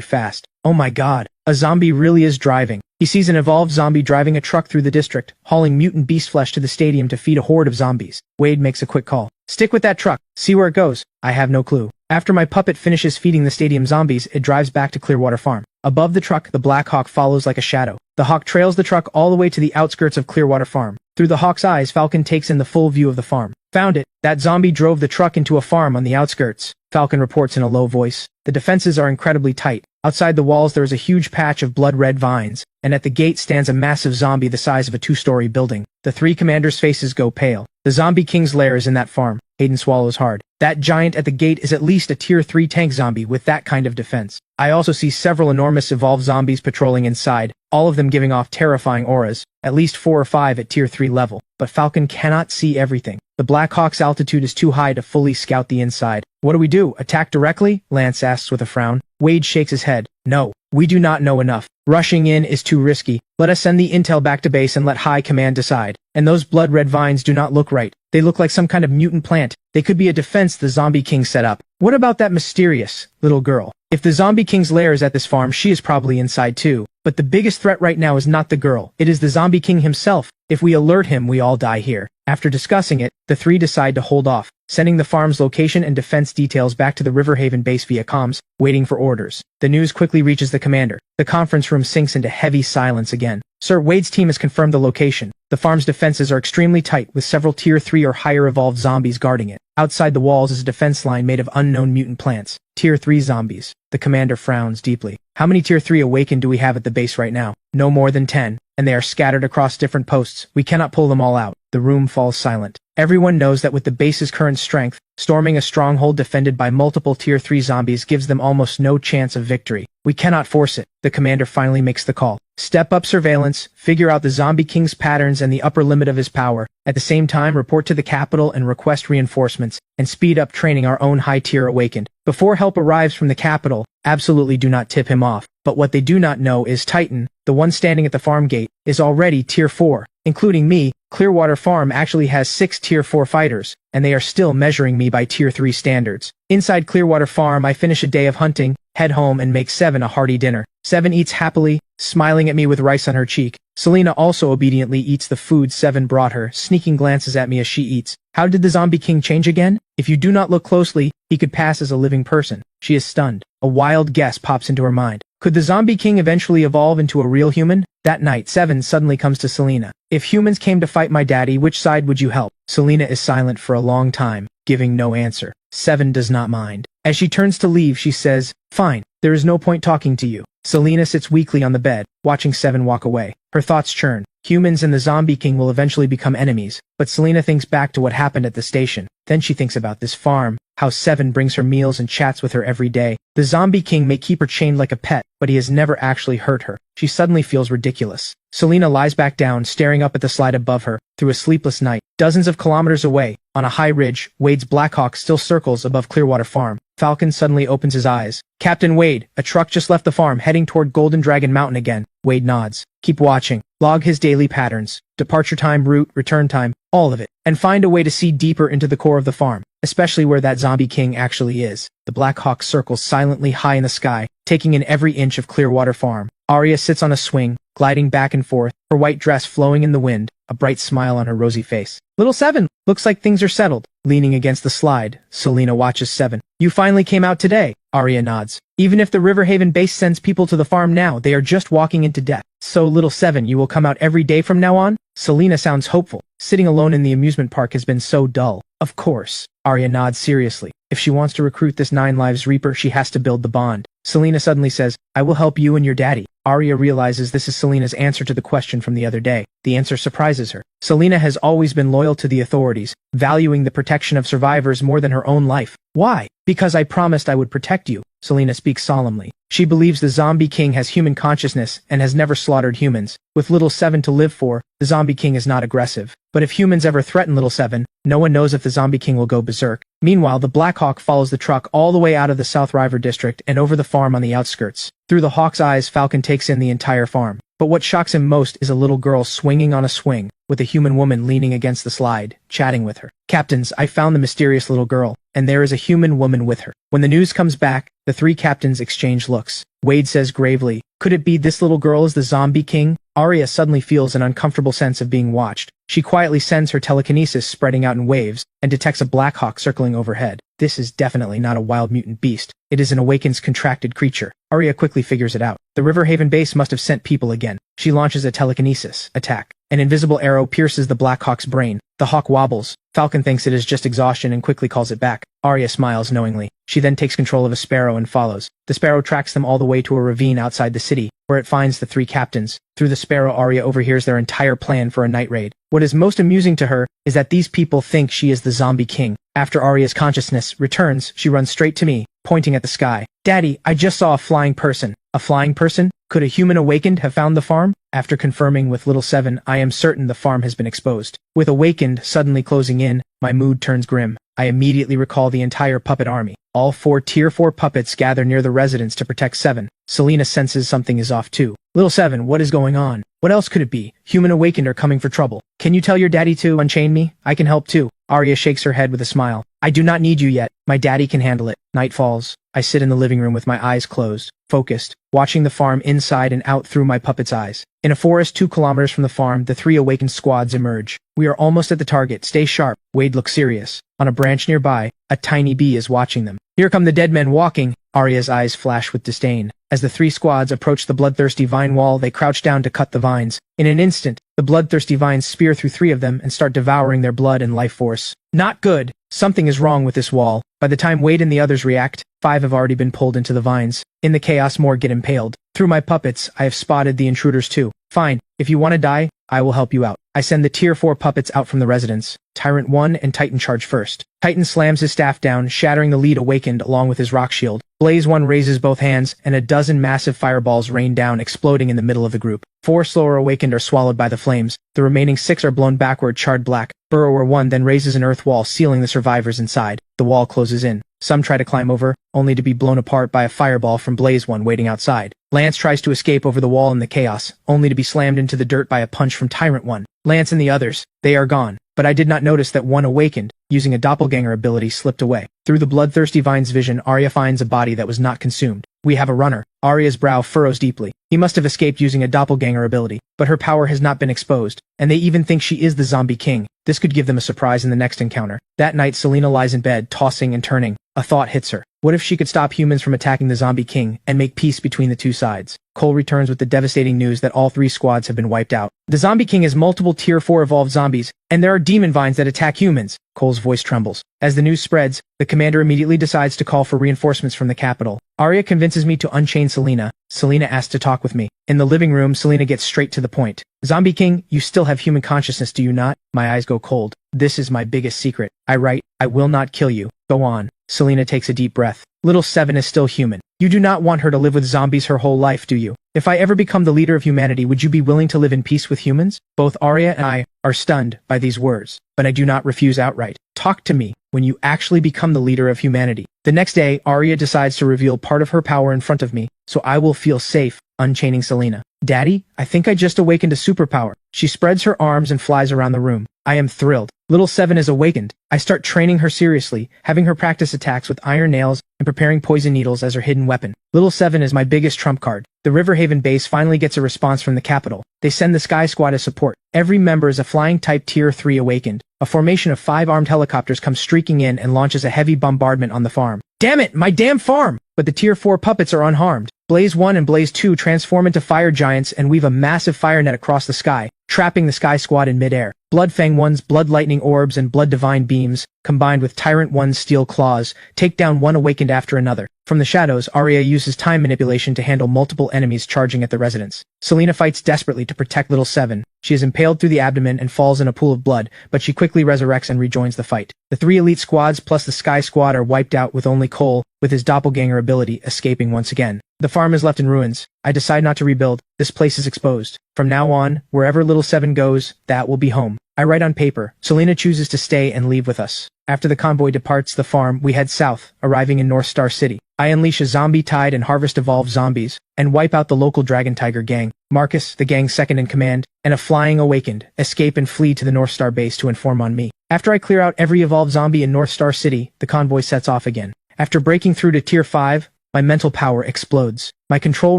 fast. Oh my god, a zombie really is driving. He sees an evolved zombie driving a truck through the district, hauling mutant beast flesh to the stadium to feed a horde of zombies. Wade makes a quick call. Stick with that truck. See where it goes. I have no clue. After my puppet finishes feeding the stadium zombies, it drives back to Clearwater Farm. Above the truck, the Black Hawk follows like a shadow. The Hawk trails the truck all the way to the outskirts of Clearwater Farm. Through the Hawk's eyes, Falcon takes in the full view of the farm. Found it. That zombie drove the truck into a farm on the outskirts. Falcon reports in a low voice. The defenses are incredibly tight. Outside the walls there is a huge patch of blood-red vines, and at the gate stands a massive zombie the size of a 2-story building. The 3 commanders' faces go pale. The Zombie King's lair is in that farm. Hayden swallows hard. That giant at the gate is at least a Tier 3 tank zombie with that kind of defense. I also see several enormous evolved zombies patrolling inside, all of them giving off terrifying auras, at least 4 or 5 at Tier 3 level. But Falcon cannot see everything. The Black Hawk's altitude is too high to fully scout the inside. What do we do? Attack directly? Lance asks with a frown. Wade shakes his head. No, we do not know enough. Rushing in is too risky. Let us send the intel back to base and let High Command decide. And those blood-red vines do not look right. They look like some kind of mutant plant. They could be a defense the Zombie King set up. What about that mysterious little girl? If the Zombie King's lair is at this farm, she is probably inside too. But the biggest threat right now is not the girl. It is the Zombie King himself. If we alert him, we all die here. After discussing it, the 3 decide to hold off, sending the farm's location and defense details back to the River Haven base via comms, waiting for orders. The news quickly reaches the commander. The conference room sinks into heavy silence again. Sir, Wade's team has confirmed the location. The farm's defenses are extremely tight, with several Tier 3 or higher evolved zombies guarding it. Outside the walls is a defense line made of unknown mutant plants. Tier 3 zombies. The commander frowns deeply. How many Tier 3 awakened do we have at the base right now? No more than 10, and they are scattered across different posts. We cannot pull them all out. The room falls silent. Everyone knows that with the base's current strength, storming a stronghold defended by multiple Tier 3 zombies gives them almost no chance of victory. We cannot force it. The commander finally makes the call. Step up surveillance, figure out the Zombie King's patterns and the upper limit of his power. At the same time, report to the capital and request reinforcements, and speed up training our own high-tier awakened. Before help arrives from the capital, absolutely do not tip him off. But what they do not know is Titan, the one standing at the farm gate, is already Tier 4. Including me, Clearwater Farm actually has 6 Tier 4 fighters, and they are still measuring me by Tier 3 standards. Inside Clearwater Farm, I finish a day of hunting, head home and make 7 a hearty dinner. 7 eats happily, smiling at me with rice on her cheek. Selena also obediently eats the food 7 brought her, sneaking glances at me as she eats. How did the Zombie King change again? If you do not look closely, he could pass as a living person. She is stunned. A wild guess pops into her mind. Could the Zombie King eventually evolve into a real human? That night, 7 suddenly comes to Selena. If humans came to fight my daddy, which side would you help? Selena is silent for a long time, giving no answer. 7 does not mind. As she turns to leave, she says, "Fine, there is no point talking to you." Selena sits weakly on the bed, watching 7 walk away. Her thoughts churn. Humans and the Zombie King will eventually become enemies, but Selena thinks back to what happened at the station. Then she thinks about this farm, how 7 brings her meals and chats with her every day. The Zombie King may keep her chained like a pet, but he has never actually hurt her. She suddenly feels ridiculous. Selena lies back down, staring up at the slide above her, through a sleepless night. Dozens of kilometers away, on a high ridge, Wade's Blackhawk still circles above Clearwater Farm. Falcon suddenly opens his eyes. Captain Wade, a truck just left the farm heading toward Golden Dragon Mountain again. Wade nods. Keep watching. Log his daily patterns. Departure time, route, return time, all of it. And find a way to see deeper into the core of the farm, especially where that zombie king actually is. The Black Hawk circles silently high in the sky, taking in every inch of Clearwater Farm. Arya sits on a swing, gliding back and forth, her white dress flowing in the wind, a bright smile on her rosy face. Little Seven, looks like things are settled. Leaning against the slide, Selena watches Seven. You finally came out today. Arya nods. Even if the Riverhaven base sends people to the farm now, they are just walking into death. So, Little Seven, you will come out every day from now on? Selena sounds hopeful. Sitting alone in the amusement park has been so dull. Of course. Arya nods seriously. If she wants to recruit this 9 Lives Reaper, she has to build the bond. Selena suddenly says, I will help you and your daddy. Arya realizes this is Selena's answer to the question from the other day. The answer surprises her. Selena has always been loyal to the authorities, valuing the protection of survivors more than her own life. Why? Because I promised I would protect you. Selena speaks solemnly. She believes the Zombie King has human consciousness and has never slaughtered humans. With Little Seven to live for, the Zombie King is not aggressive. But if humans ever threaten Little Seven, no one knows if the Zombie King will go berserk. Meanwhile, the Black Hawk follows the truck all the way out of the South River district and over the farm on the outskirts. Through the Hawk's eyes, Falcon takes in the entire farm. But what shocks him most is a little girl swinging on a swing, with a human woman leaning against the slide, chatting with her. Captains, I found the mysterious little girl, and there is a human woman with her. When the news comes back, the 3 captains exchange looks. Wade says gravely, could it be this little girl is the Zombie King? Arya suddenly feels an uncomfortable sense of being watched. She quietly sends her telekinesis spreading out in waves, and detects a Black Hawk circling overhead. This is definitely not a wild mutant beast. It is an Awaken's contracted creature. Arya quickly figures it out. The Riverhaven base must have sent people again. She launches a telekinesis attack. An invisible arrow pierces the Black Hawk's brain. The hawk wobbles. Falcon thinks it is just exhaustion and quickly calls it back. Arya smiles knowingly. She then takes control of a sparrow and follows. The sparrow tracks them all the way to a ravine outside the city, where it finds the 3 captains. Through the sparrow, Arya overhears their entire plan for a night raid. What is most amusing to her is that these people think she is the Zombie King. After Arya's consciousness returns, she runs straight to me, pointing at the sky. Daddy, I just saw a flying person. A flying person? Could a human awakened have found the farm? After confirming with Little Seven, I am certain the farm has been exposed. With Awakened suddenly closing in, my mood turns grim. I immediately recall the entire puppet army. All 4 Tier 4 puppets gather near the residence to protect Seven. Selena senses something is off too. Little Seven, what is going on? What else could it be? Human Awakened are coming for trouble. Can you tell your daddy to unchain me? I can help too. Arya shakes her head with a smile. I do not need you yet. My daddy can handle it. Night falls. I sit in the living room with my eyes closed, focused, watching the farm inside and out through my puppet's eyes. In a forest 2 kilometers from the farm, the 3 awakened squads emerge. We are almost at the target. Stay sharp. Wade looks serious. On a branch nearby, a tiny bee is watching them. Here come the dead men walking. Arya's eyes flash with disdain. As the 3 squads approach the bloodthirsty vine wall, they crouch down to cut the vines. In an instant, the bloodthirsty vines spear through 3 of them and start devouring their blood and life force. Not good. Something is wrong with this wall. By the time Wade and the others react, 5 have already been pulled into the vines. In the chaos, more get impaled. Through my puppets, I have spotted the intruders too. Fine, if you want to die, I will help you out. I send the Tier 4 puppets out from the residence. Tyrant 1 and Titan charge first. Titan slams his staff down, shattering the lead Awakened along with his rock shield. Blaze 1 raises both hands, and a dozen massive fireballs rain down, exploding in the middle of the group. 4 slower Awakened are swallowed by the flames. The remaining 6 are blown backward, charred black. Burrower 1 then raises an earth wall, sealing the survivors inside. The wall closes in. Some try to climb over, only to be blown apart by a fireball from Blaze 1 waiting outside. Lance tries to escape over the wall in the chaos, only to be slammed into the dirt by a punch from Tyrant 1. Lance and the others, they are gone. But I did not notice that 1 Awakened, using a doppelganger ability, slipped away. Through the bloodthirsty vine's vision, Arya finds a body that was not consumed. We have a runner. Arya's brow furrows deeply. He must have escaped using a doppelganger ability, but her power has not been exposed, and they even think she is the Zombie King. This could give them a surprise in the next encounter. That night, Selena lies in bed, tossing and turning. A thought hits her. What if she could stop humans from attacking the Zombie King and make peace between the 2 sides? Cole returns with the devastating news that all 3 squads have been wiped out. The Zombie King has multiple Tier 4 evolved zombies, and there are demon vines that attack humans. Cole's voice trembles. As the news spreads, the commander immediately decides to call for reinforcements from the capital. Arya convinces me to unchain Selena. Selena asks to talk with me. In the living room, Selena gets straight to the point. Zombie King, you still have human consciousness, do you not? My eyes go cold. This is my biggest secret. I write, I will not kill you. Go on. Selena takes a deep breath. Little Seven is still human. You do not want her to live with zombies her whole life, do you? If I ever become the leader of humanity, would you be willing to live in peace with humans? Both Arya and I are stunned by these words, but I do not refuse outright. Talk to me when you actually become the leader of humanity. The next day, Arya decides to reveal part of her power in front of me, so I will feel safe, unchaining Selena. Daddy, I think I just awakened a superpower. She spreads her arms and flies around the room. I am thrilled. Little Seven is awakened. I start training her seriously, having her practice attacks with iron nails and preparing poison needles as her hidden weapon. Little Seven is my biggest trump card. The Riverhaven base finally gets a response from the capital. They send the Sky Squad as support. Every member is a flying type Tier 3 awakened. A formation of 5 armed helicopters comes streaking in and launches a heavy bombardment on the farm. Damn it, my damn farm! But the Tier 4 puppets are unharmed. Blaze 1 and Blaze 2 transform into fire giants and weave a massive fire net across the sky, trapping the Sky Squad in midair. Bloodfang 1's Blood Lightning Orbs and Blood Divine Beams, combined with Tyrant 1's Steel Claws, take down one awakened after another. From the shadows, Arya uses time manipulation to handle multiple enemies charging at the residence. Selena fights desperately to protect Little Seven. She is impaled through the abdomen and falls in a pool of blood, but she quickly resurrects and rejoins the fight. The 3 elite squads plus the Sky Squad are wiped out with only Cole, with his doppelganger ability, escaping once again. The farm is left in ruins. I decide not to rebuild. This place is exposed. From now on, wherever Little Seven goes, that will be home. I write on paper. Selena chooses to stay and leave with us. After the convoy departs the farm, we head south, arriving in North Star City. I unleash a zombie tide and harvest evolved zombies, and wipe out the local Dragon Tiger gang. Marcus, the gang's second in command, and a flying awakened, escape and flee to the North Star base to inform on me. After I clear out every evolved zombie in North Star City, the convoy sets off again. After breaking through to Tier 5, my mental power explodes. My control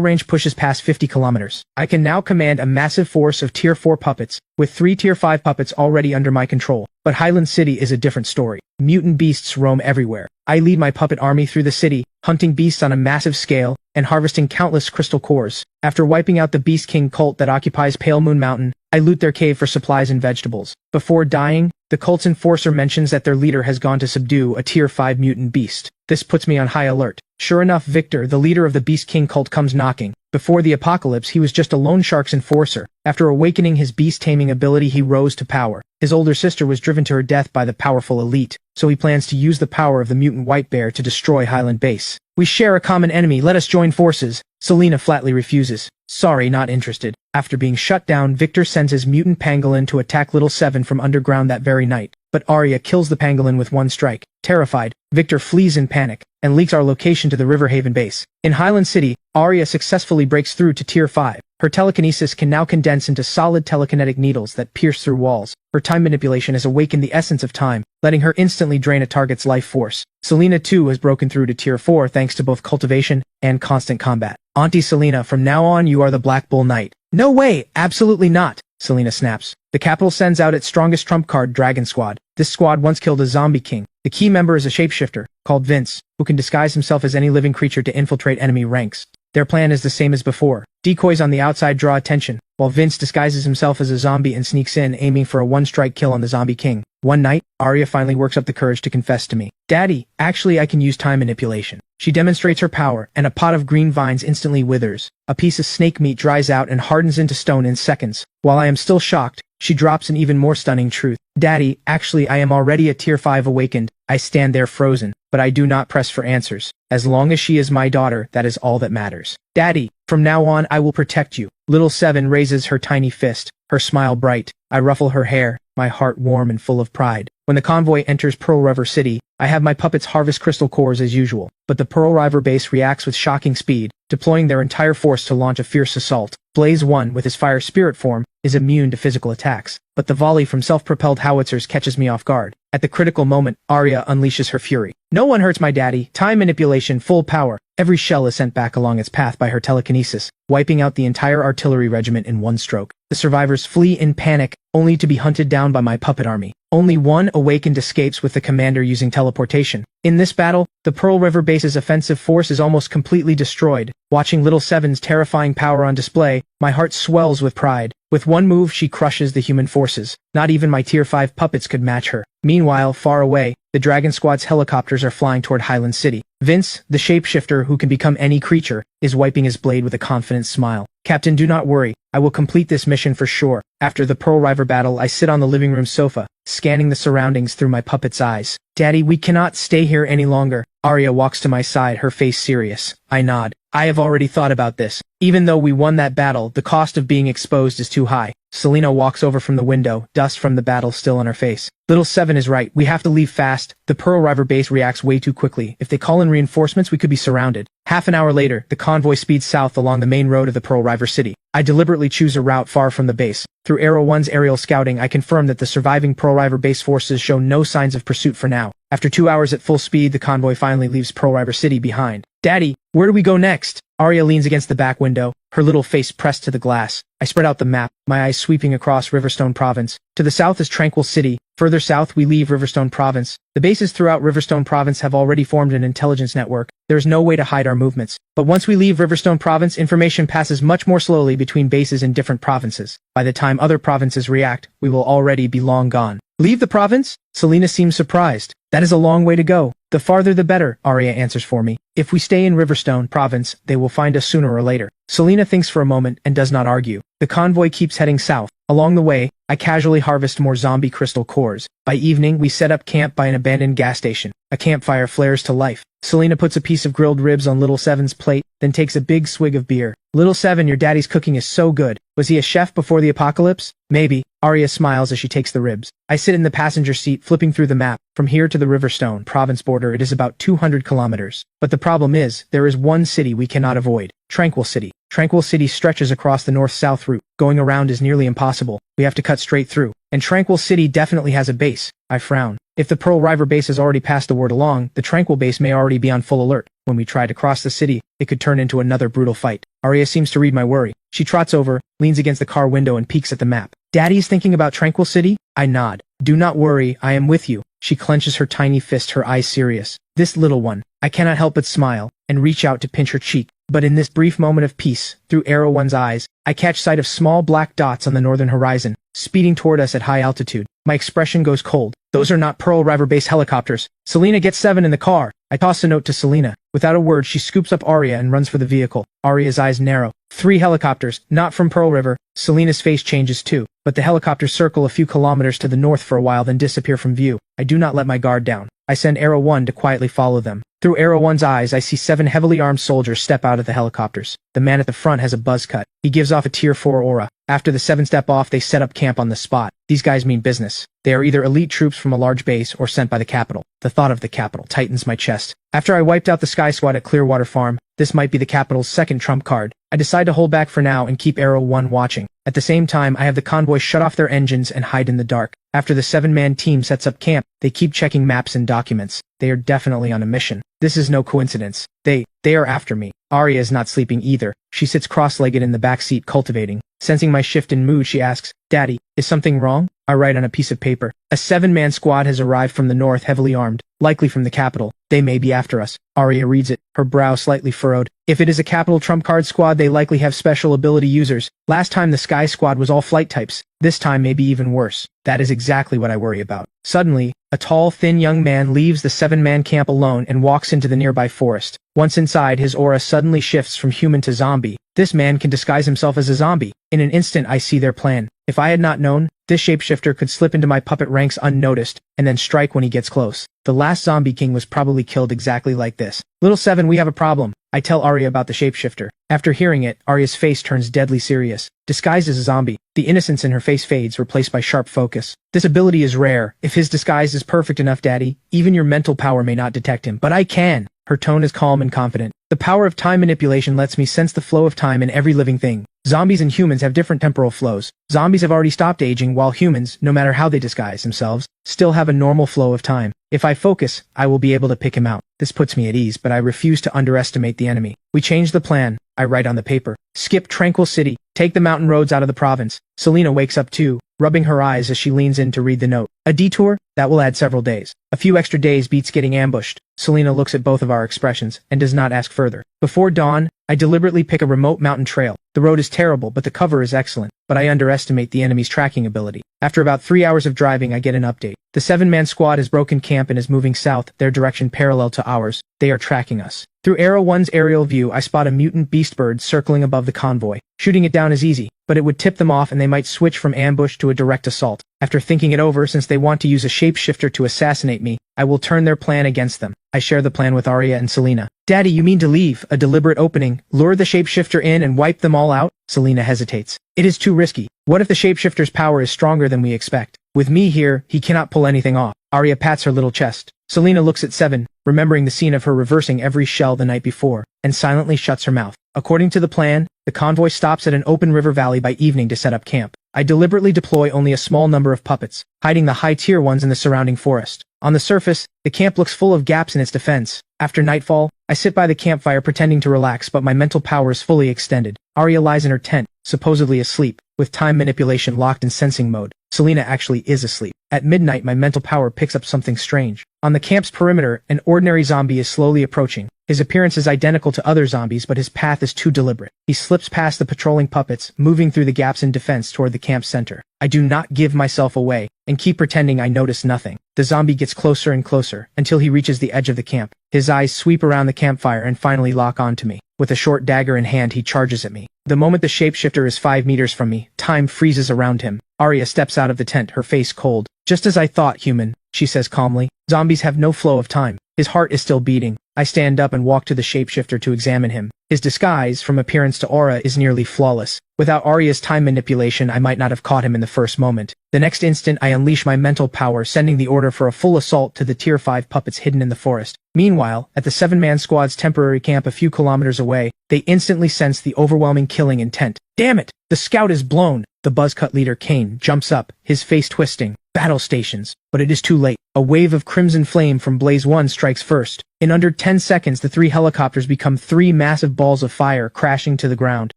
range pushes past 50 kilometers. I can now command a massive force of Tier 4 puppets, with 3 Tier 5 puppets already under my control. But Highland City is a different story. Mutant beasts roam everywhere. I lead my puppet army through the city, hunting beasts on a massive scale, and harvesting countless crystal cores. After wiping out the Beast King cult that occupies Pale Moon Mountain, I loot their cave for supplies and vegetables. Before dying, the cult's enforcer mentions that their leader has gone to subdue a Tier 5 mutant beast. This puts me on high alert. Sure enough, Victor, the leader of the Beast King cult, comes knocking. Before the apocalypse, he was just a lone shark's enforcer. After awakening his beast-taming ability, he rose to power. His older sister was driven to her death by the powerful elite, so he plans to use the power of the mutant white bear to destroy Highland Base. We share a common enemy, let us join forces. Selena flatly refuses. Sorry, not interested. After being shut down, Victor sends his mutant pangolin to attack Little Seven from underground that very night. But Arya kills the pangolin with one strike. Terrified, Victor flees in panic, and leaks our location to the Riverhaven base. In Highland City, Arya successfully breaks through to Tier 5. Her telekinesis can now condense into solid telekinetic needles that pierce through walls. Her time manipulation has awakened the essence of time, letting her instantly drain a target's life force. Selena too has broken through to Tier 4 thanks to both cultivation and constant combat. Auntie Selena, from now on you are the Black Bull Knight. No way, absolutely not, Selena snaps. The capital sends out its strongest trump card, Dragon Squad. This squad once killed a zombie king. The key member is a shapeshifter, called Vince, who can disguise himself as any living creature to infiltrate enemy ranks. Their plan is the same as before. Decoys on the outside draw attention, while Vince disguises himself as a zombie and sneaks in, aiming for a one-strike kill on the zombie king. One night, Arya finally works up the courage to confess to me. Daddy, actually I can use time manipulation. She demonstrates her power, and a pot of green vines instantly withers. A piece of snake meat dries out and hardens into stone in seconds. While I am still shocked, she drops an even more stunning truth. Daddy, actually I am already a Tier 5 awakened. I stand there frozen, but I do not press for answers. As long as she is my daughter, that is all that matters. Daddy, from now on I will protect you. Little Seven raises her tiny fist, her smile bright. I ruffle her hair, my heart warm and full of pride. When the convoy enters Pearl River City, I have my puppets harvest crystal cores as usual, but the Pearl River base reacts with shocking speed, deploying their entire force to launch a fierce assault. Blaze 1, with his fire spirit form, is immune to physical attacks, but the volley from self-propelled howitzers catches me off guard. At the critical moment, Arya unleashes her fury. No one hurts my daddy. Time manipulation, full power. Every shell is sent back along its path by her telekinesis, wiping out the entire artillery regiment in one stroke. The survivors flee in panic, only to be hunted down by my puppet army. Only one awakened escapes with the commander using teleportation. In this battle, the Pearl River base's offensive force is almost completely destroyed. Watching Little Seven's terrifying power on display, my heart swells with pride. With one move she crushes the human forces. Not even my Tier 5 puppets could match her. Meanwhile, far away, the Dragon Squad's helicopters are flying toward Highland City. Vince, the shapeshifter who can become any creature, is wiping his blade with a confident smile. Captain, do not worry. I will complete this mission for sure. After the Pearl River battle, I sit on the living room sofa, scanning the surroundings through my puppet's eyes. Daddy, we cannot stay here any longer. Arya walks to my side, her face serious. I nod. I have already thought about this. Even though we won that battle, the cost of being exposed is too high. Selena walks over from the window, dust from the battle still on her face. Little 7 is right, we have to leave fast. The Pearl River base reacts way too quickly. If they call in reinforcements, we could be surrounded. Half an hour later, the convoy speeds south along the main road of the Pearl River city. I deliberately choose a route far from the base. Through Arrow 1's aerial scouting, I confirm that the surviving Pearl River base forces show no signs of pursuit for now. After 2 hours at full speed, the convoy finally leaves Pearl River City behind. Daddy, where do we go next? Arya leans against the back window, her little face pressed to the glass. I spread out the map, my eyes sweeping across Riverstone Province. To the south is Tranquil City. Further south, we leave Riverstone Province. The bases throughout Riverstone Province have already formed an intelligence network. There is no way to hide our movements. But once we leave Riverstone Province, information passes much more slowly between bases in different provinces. By the time other provinces react, we will already be long gone. Leave the province? Selena seems surprised. That is a long way to go. The farther the better, Arya answers for me. If we stay in Riverstone Province, they will find us sooner or later. Selena thinks for a moment and does not argue. The convoy keeps heading south. Along the way, I casually harvest more zombie crystal cores. By evening, we set up camp by an abandoned gas station. A campfire flares to life. Selena puts a piece of grilled ribs on Little 7's plate, then takes a big swig of beer. Little 7, your daddy's cooking is so good. Was he a chef before the apocalypse? Maybe. Arya smiles as she takes the ribs. I sit in the passenger seat, flipping through the map. From here to the Riverstone Province border, it is about 200 kilometers. But the problem is, there is one city we cannot avoid. Tranquil City. Tranquil City stretches across the north-south route. Going around is nearly impossible. We have to cut straight through. And Tranquil City definitely has a base. I frown. If the Pearl River base has already passed the word along, the Tranquil base may already be on full alert. When we try to cross the city, it could turn into another brutal fight. Arya seems to read my worry. She trots over, leans against the car window and peeks at the map. Daddy's thinking about Tranquil City? I nod. Do not worry, I am with you. She clenches her tiny fist, her eyes serious. This little one. I cannot help but smile, and reach out to pinch her cheek. But in this brief moment of peace, through Arrow 1's eyes, I catch sight of small black dots on the northern horizon, speeding toward us at high altitude. My expression goes cold. Those are not Pearl River base helicopters. Selena, gets 7 in the car. I toss a note to Selena. Without a word, she scoops up Arya and runs for the vehicle. Arya's eyes narrow. 3 helicopters, not from Pearl River. Selena's face changes too, but the helicopters circle a few kilometers to the north for a while, then disappear from view. I do not let my guard down. I send Arrow 1 to quietly follow them. Through Arrow 1's eyes, I see 7 heavily armed soldiers step out of the helicopters. The man at the front has a buzz cut. He gives off a Tier 4 aura. After the 7 step off, they set up camp on the spot. These guys mean business. They are either elite troops from a large base or sent by the capital. The thought of the capital tightens my chest. After I wiped out the Sky Squad at Clearwater Farm, this might be the capital's second trump card. I decide to hold back for now and keep Arrow 1 watching. At the same time, I have the convoy shut off their engines and hide in the dark. After the 7-man team sets up camp, they keep checking maps and documents. They are definitely on a mission. This is no coincidence. They are after me. Arya is not sleeping either. She sits cross-legged in the back seat cultivating. Sensing my shift in mood, she asks, Daddy, is something wrong? I write on a piece of paper. A 7-man squad has arrived from the north, heavily armed, likely from the capital. They may be after us. Arya reads it, her brow slightly furrowed. If it is a capital trump card squad, they likely have special ability users. Last time the Sky Squad was all flight types. This time may be even worse. That is exactly what I worry about. Suddenly, a tall, thin young man leaves the 7-man camp alone and walks into the nearby forest. Once inside, his aura suddenly shifts from human to zombie. This man can disguise himself as a zombie. In an instant, I see their plan. If I had not known, this shapeshifter could slip into my puppet ranks unnoticed, and then strike when he gets close. The last zombie king was probably killed exactly like this. Little 7, we have a problem. I tell Arya about the shapeshifter. After hearing it, Arya's face turns deadly serious. Disguised as a zombie, the innocence in her face fades, replaced by sharp focus. This ability is rare. If his disguise is perfect enough, Daddy, even your mental power may not detect him. But I can. Her tone is calm and confident. The power of time manipulation lets me sense the flow of time in every living thing. Zombies and humans have different temporal flows. Zombies have already stopped aging, while humans, no matter how they disguise themselves, still have a normal flow of time. If I focus, I will be able to pick him out. This puts me at ease, but I refuse to underestimate the enemy. We change the plan. I write on the paper. Skip Tranquil City. Take the mountain roads out of the province. Selena wakes up too, rubbing her eyes as she leans in to read the note. A detour? That will add several days. A few extra days beats getting ambushed. Selena looks at both of our expressions and does not ask further. Before dawn, I deliberately pick a remote mountain trail. The road is terrible, but the cover is excellent. But I underestimate the enemy's tracking ability. After about 3 hours of driving, I get an update. The 7-man squad has broken camp and is moving south, their direction parallel to ours. They are tracking us. Through Arrow 1's aerial view, I spot a mutant beast bird circling above the convoy. Shooting it down is easy, but it would tip them off and they might switch from ambush to a direct assault. After thinking it over, since they want to use a shapeshifter to assassinate me, I will turn their plan against them. I share the plan with Arya and Selena. Daddy, you mean to leave a deliberate opening, lure the shapeshifter in and wipe them all out? Selena hesitates. It is too risky. What if the shapeshifter's power is stronger than we expect? With me here, he cannot pull anything off. Arya pats her little chest. Selena looks at Seven, remembering the scene of her reversing every shell the night before, and silently shuts her mouth. According to the plan, the convoy stops at an open river valley by evening to set up camp. I deliberately deploy only a small number of puppets, hiding the high-tier ones in the surrounding forest. On the surface, the camp looks full of gaps in its defense. After nightfall, I sit by the campfire pretending to relax, but my mental power is fully extended. Arya lies in her tent, supposedly asleep, with time manipulation locked in sensing mode. Selena actually is asleep. At midnight, my mental power picks up something strange. On the camp's perimeter, an ordinary zombie is slowly approaching. His appearance is identical to other zombies, but his path is too deliberate. He slips past the patrolling puppets, moving through the gaps in defense toward the camp center. I do not give myself away, and keep pretending I notice nothing. The zombie gets closer and closer, until he reaches the edge of the camp. His eyes sweep around the campfire and finally lock onto me. With a short dagger in hand, he charges at me. The moment the shapeshifter is 5 meters from me, time freezes around him. Arya steps out of the tent, her face cold. Just as I thought, human, she says calmly. Zombies have no flow of time. His heart is still beating. I stand up and walk to the shapeshifter to examine him. His disguise, from appearance to aura, is nearly flawless. Without Arya's time manipulation, I might not have caught him in the first moment. The next instant, I unleash my mental power, sending the order for a full assault to the Tier 5 puppets hidden in the forest. Meanwhile, at the 7-man squad's temporary camp a few kilometers away, they instantly sense the overwhelming killing intent. Damn it! The scout is blown! The buzzcut leader Kane jumps up, his face twisting. Battle stations. But it is too late. A wave of crimson flame from Blaze 1 strikes first. In under 10 seconds, the 3 helicopters become 3 massive balls of fire, crashing to the ground.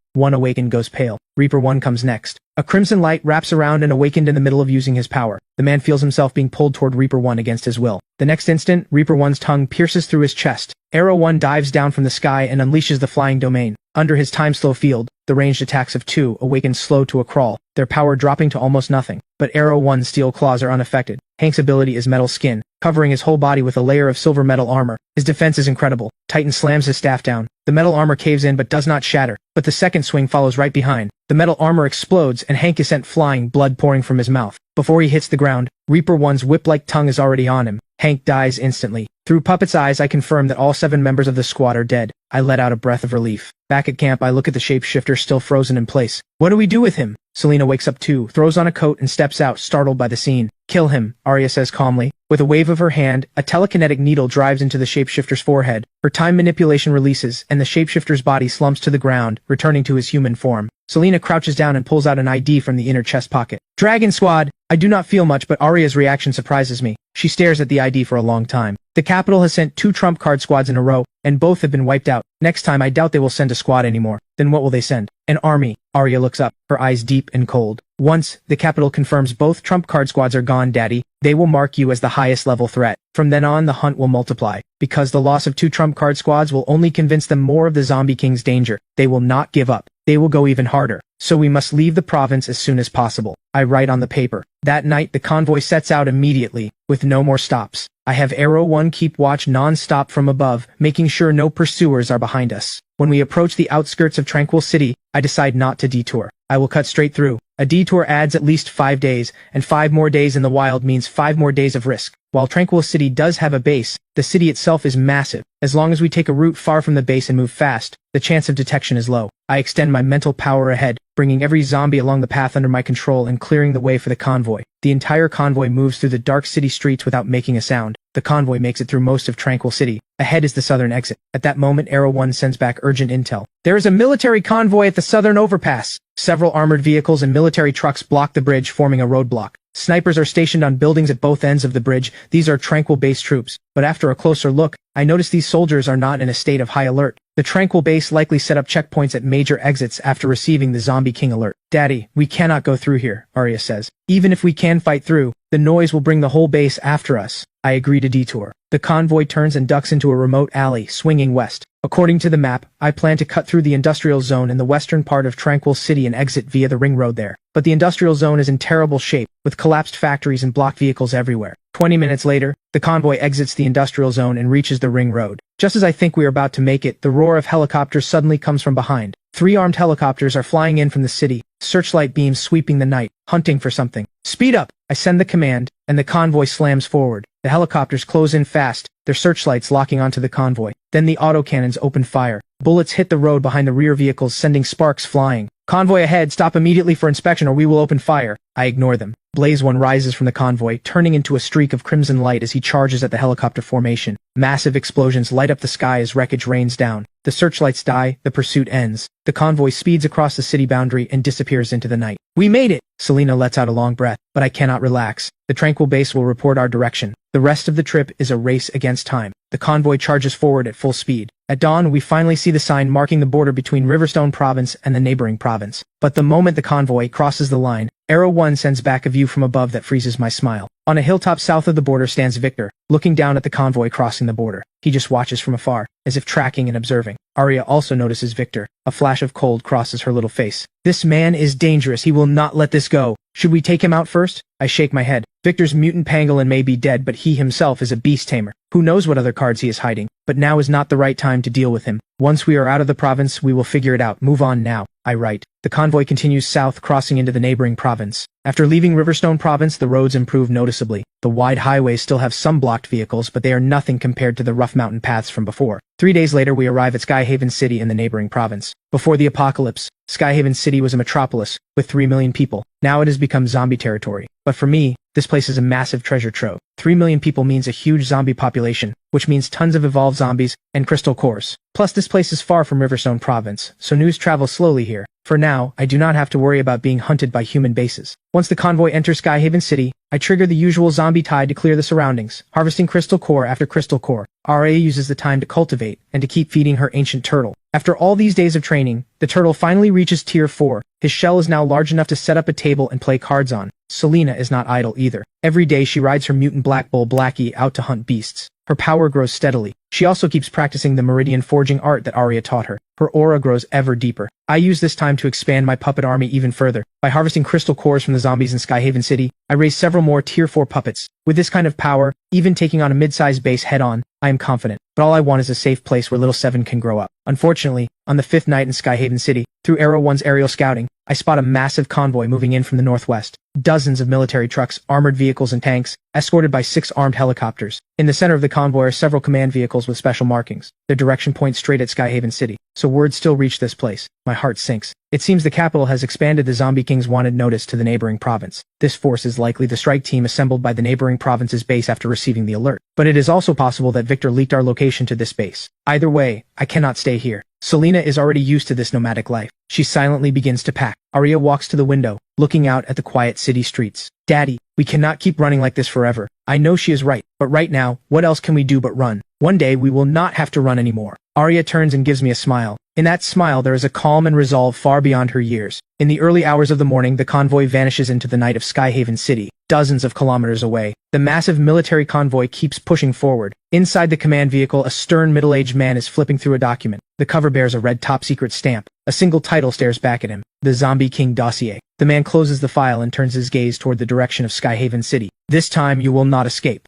One awakened goes pale. Reaper 1 comes next. A crimson light wraps around an awakened in the middle of using his power. The man feels himself being pulled toward Reaper 1 against his will. The next instant, Reaper 1's tongue pierces through his chest. Arrow 1 dives down from the sky and unleashes the flying domain. Under his time-slow field, the ranged attacks of 2 awaken slow to a crawl, their power dropping to almost nothing. But Arrow 1's steel claws are unaffected. Hank's ability is metal skin, covering his whole body with a layer of silver metal armor. His defense is incredible. Titan slams his staff down. The metal armor caves in but does not shatter. But the second swing follows right behind. The metal armor explodes and Hank is sent flying, blood pouring from his mouth. Before he hits the ground, Reaper 1's whip-like tongue is already on him. Hank dies instantly. Through Puppet's eyes, I confirm that all 7 members of the squad are dead. I let out a breath of relief. Back at camp, I look at the shapeshifter still frozen in place. What do we do with him? Selena wakes up too, throws on a coat and steps out, startled by the scene. Kill him, Arya says calmly. With a wave of her hand, a telekinetic needle drives into the shapeshifter's forehead. Her time manipulation releases, and the shapeshifter's body slumps to the ground, returning to his human form. Selena crouches down and pulls out an ID from the inner chest pocket. Dragon Squad! I do not feel much, but Arya's reaction surprises me. She stares at the ID for a long time. The capital has sent 2 trump card squads in a row, and both have been wiped out. Next time I doubt they will send a squad anymore. Then what will they send? An army. Arya looks up, her eyes deep and cold. Once the capital confirms both trump card squads are gone, Daddy, they will mark you as the highest level threat. From then on, the hunt will multiply. Because the loss of 2 trump card squads will only convince them more of the Zombie King's danger. They will not give up. They will go even harder. So we must leave the province as soon as possible. I write on the paper. That night, the convoy sets out immediately, with no more stops. I have Arrow 1 keep watch non-stop from above, making sure no pursuers are behind us. When we approach the outskirts of Tranquil City, I decide not to detour. I will cut straight through. A detour adds at least 5 days, and 5 more days in the wild means 5 more days of risk. While Tranquil City does have a base, the city itself is massive. As long as we take a route far from the base and move fast, the chance of detection is low. I extend my mental power ahead, bringing every zombie along the path under my control and clearing the way for the convoy. The entire convoy moves through the dark city streets without making a sound. The convoy makes it through most of Tranquil City. Ahead is the southern exit. At that moment, Arrow 1 sends back urgent intel. There is a military convoy at the southern overpass. Several armored vehicles and military trucks block the bridge, forming a roadblock. Snipers are stationed on buildings at both ends of the bridge. These are Tranquil base troops. But after a closer look, I notice these soldiers are not in a state of high alert. The Tranquil base likely set up checkpoints at major exits after receiving the Zombie King alert. Daddy, we cannot go through here, Arya says. Even if we can fight through, the noise will bring the whole base after us. I agree to detour. The convoy turns and ducks into a remote alley, swinging west. According to the map, I plan to cut through the industrial zone in the western part of Tranquil City and exit via the ring road there. But the industrial zone is in terrible shape, with collapsed factories and blocked vehicles everywhere. 20 minutes later, the convoy exits the industrial zone and reaches the ring road. Just as I think we are about to make it, the roar of helicopters suddenly comes from behind. 3 armed helicopters are flying in from the city, searchlight beams sweeping the night, hunting for something. Speed up! I send the command, and the convoy slams forward. The helicopters close in fast, their searchlights locking onto the convoy. Then the autocannons open fire. Bullets hit the road behind the rear vehicles, sending sparks flying. Convoy ahead, stop immediately for inspection or we will open fire. I ignore them. Blaze 1 rises from the convoy, turning into a streak of crimson light as he charges at the helicopter formation. Massive explosions light up the sky as wreckage rains down. The searchlights die, the pursuit ends. The convoy speeds across the city boundary and disappears into the night. We made it! Selena lets out a long breath, but I cannot relax. The tranquil base will report our direction. The rest of the trip is a race against time. The convoy charges forward at full speed. At dawn, we finally see the sign marking the border between Riverstone Province and the neighboring province. But the moment the convoy crosses the line, Arrow 1 sends back a view from above that freezes my smile. On a hilltop south of the border stands Victor, looking down at the convoy crossing the border. He just watches from afar, as if tracking and observing. Arya also notices Victor. A flash of cold crosses her little face. This man is dangerous. He will not let this go. Should we take him out first? I shake my head. Victor's mutant pangolin may be dead, but he himself is a beast tamer. Who knows what other cards he is hiding? But now is not the right time to deal with him. Once we are out of the province, we will figure it out. Move on now. I write. The convoy continues south, crossing into the neighboring province. After leaving Riverstone Province, the roads improve noticeably. The wide highways still have some blocked vehicles, but they are nothing compared to the rough mountain paths from before. 3 days later, we arrive at Skyhaven City in the neighboring province. Before the apocalypse, Skyhaven City was a metropolis with 3 million people. Now it has become zombie territory. But for me, this place is a massive treasure trove. 3 million people means a huge zombie population, which means tons of evolved zombies and crystal cores. Plus, this place is far from Riverstone Province, so news travels slowly here. For now, I do not have to worry about being hunted by human bases. Once the convoy enters Skyhaven City, I trigger the usual zombie tide to clear the surroundings, harvesting crystal core after crystal core. Arya uses the time to cultivate and to keep feeding her ancient turtle. After all these days of training, the turtle finally reaches tier 4. His shell is now large enough to set up a table and play cards on. Selena is not idle either. Every day she rides her mutant black bull Blackie out to hunt beasts. Her power grows steadily. She also keeps practicing the meridian forging art that Arya taught her. Her aura grows ever deeper. I use this time to expand my puppet army even further. By harvesting crystal cores from the zombies in Skyhaven City, I raise several more tier 4 puppets. With this kind of power, even taking on a mid-sized base head-on, I am confident. But all I want is a safe place where little Seven can grow up. Unfortunately, on the 5th night in Skyhaven City, through Arrow 1's aerial scouting, I spot a massive convoy moving in from the northwest. Dozens of military trucks, armored vehicles and tanks, escorted by 6 armed helicopters. In the center of the convoy are several command vehicles with special markings. Their direction points straight at Skyhaven City, so word still reach this place. My heart sinks. It seems the capital has expanded the Zombie King's wanted notice to the neighboring province. This force is likely the strike team assembled by the neighboring province's base after receiving the alert. But it is also possible that Victor leaked our location to this base. Either way, I cannot stay here. Selena is already used to this nomadic life. She silently begins to pack. Arya walks to the window, looking out at the quiet city streets. Daddy, we cannot keep running like this forever. I know she is right, but right now, what else can we do but run? One day we will not have to run anymore. Arya turns and gives me a smile. In that smile there is a calm and resolve far beyond her years. In the early hours of the morning, the convoy vanishes into the night of Skyhaven City, dozens of kilometers away. The massive military convoy keeps pushing forward. Inside the command vehicle, a stern middle-aged man is flipping through a document. The cover bears a red top-secret stamp. A single title stares back at him. The Zombie King Dossier. The man closes the file and turns his gaze toward the direction of Skyhaven City. This time you will not escape.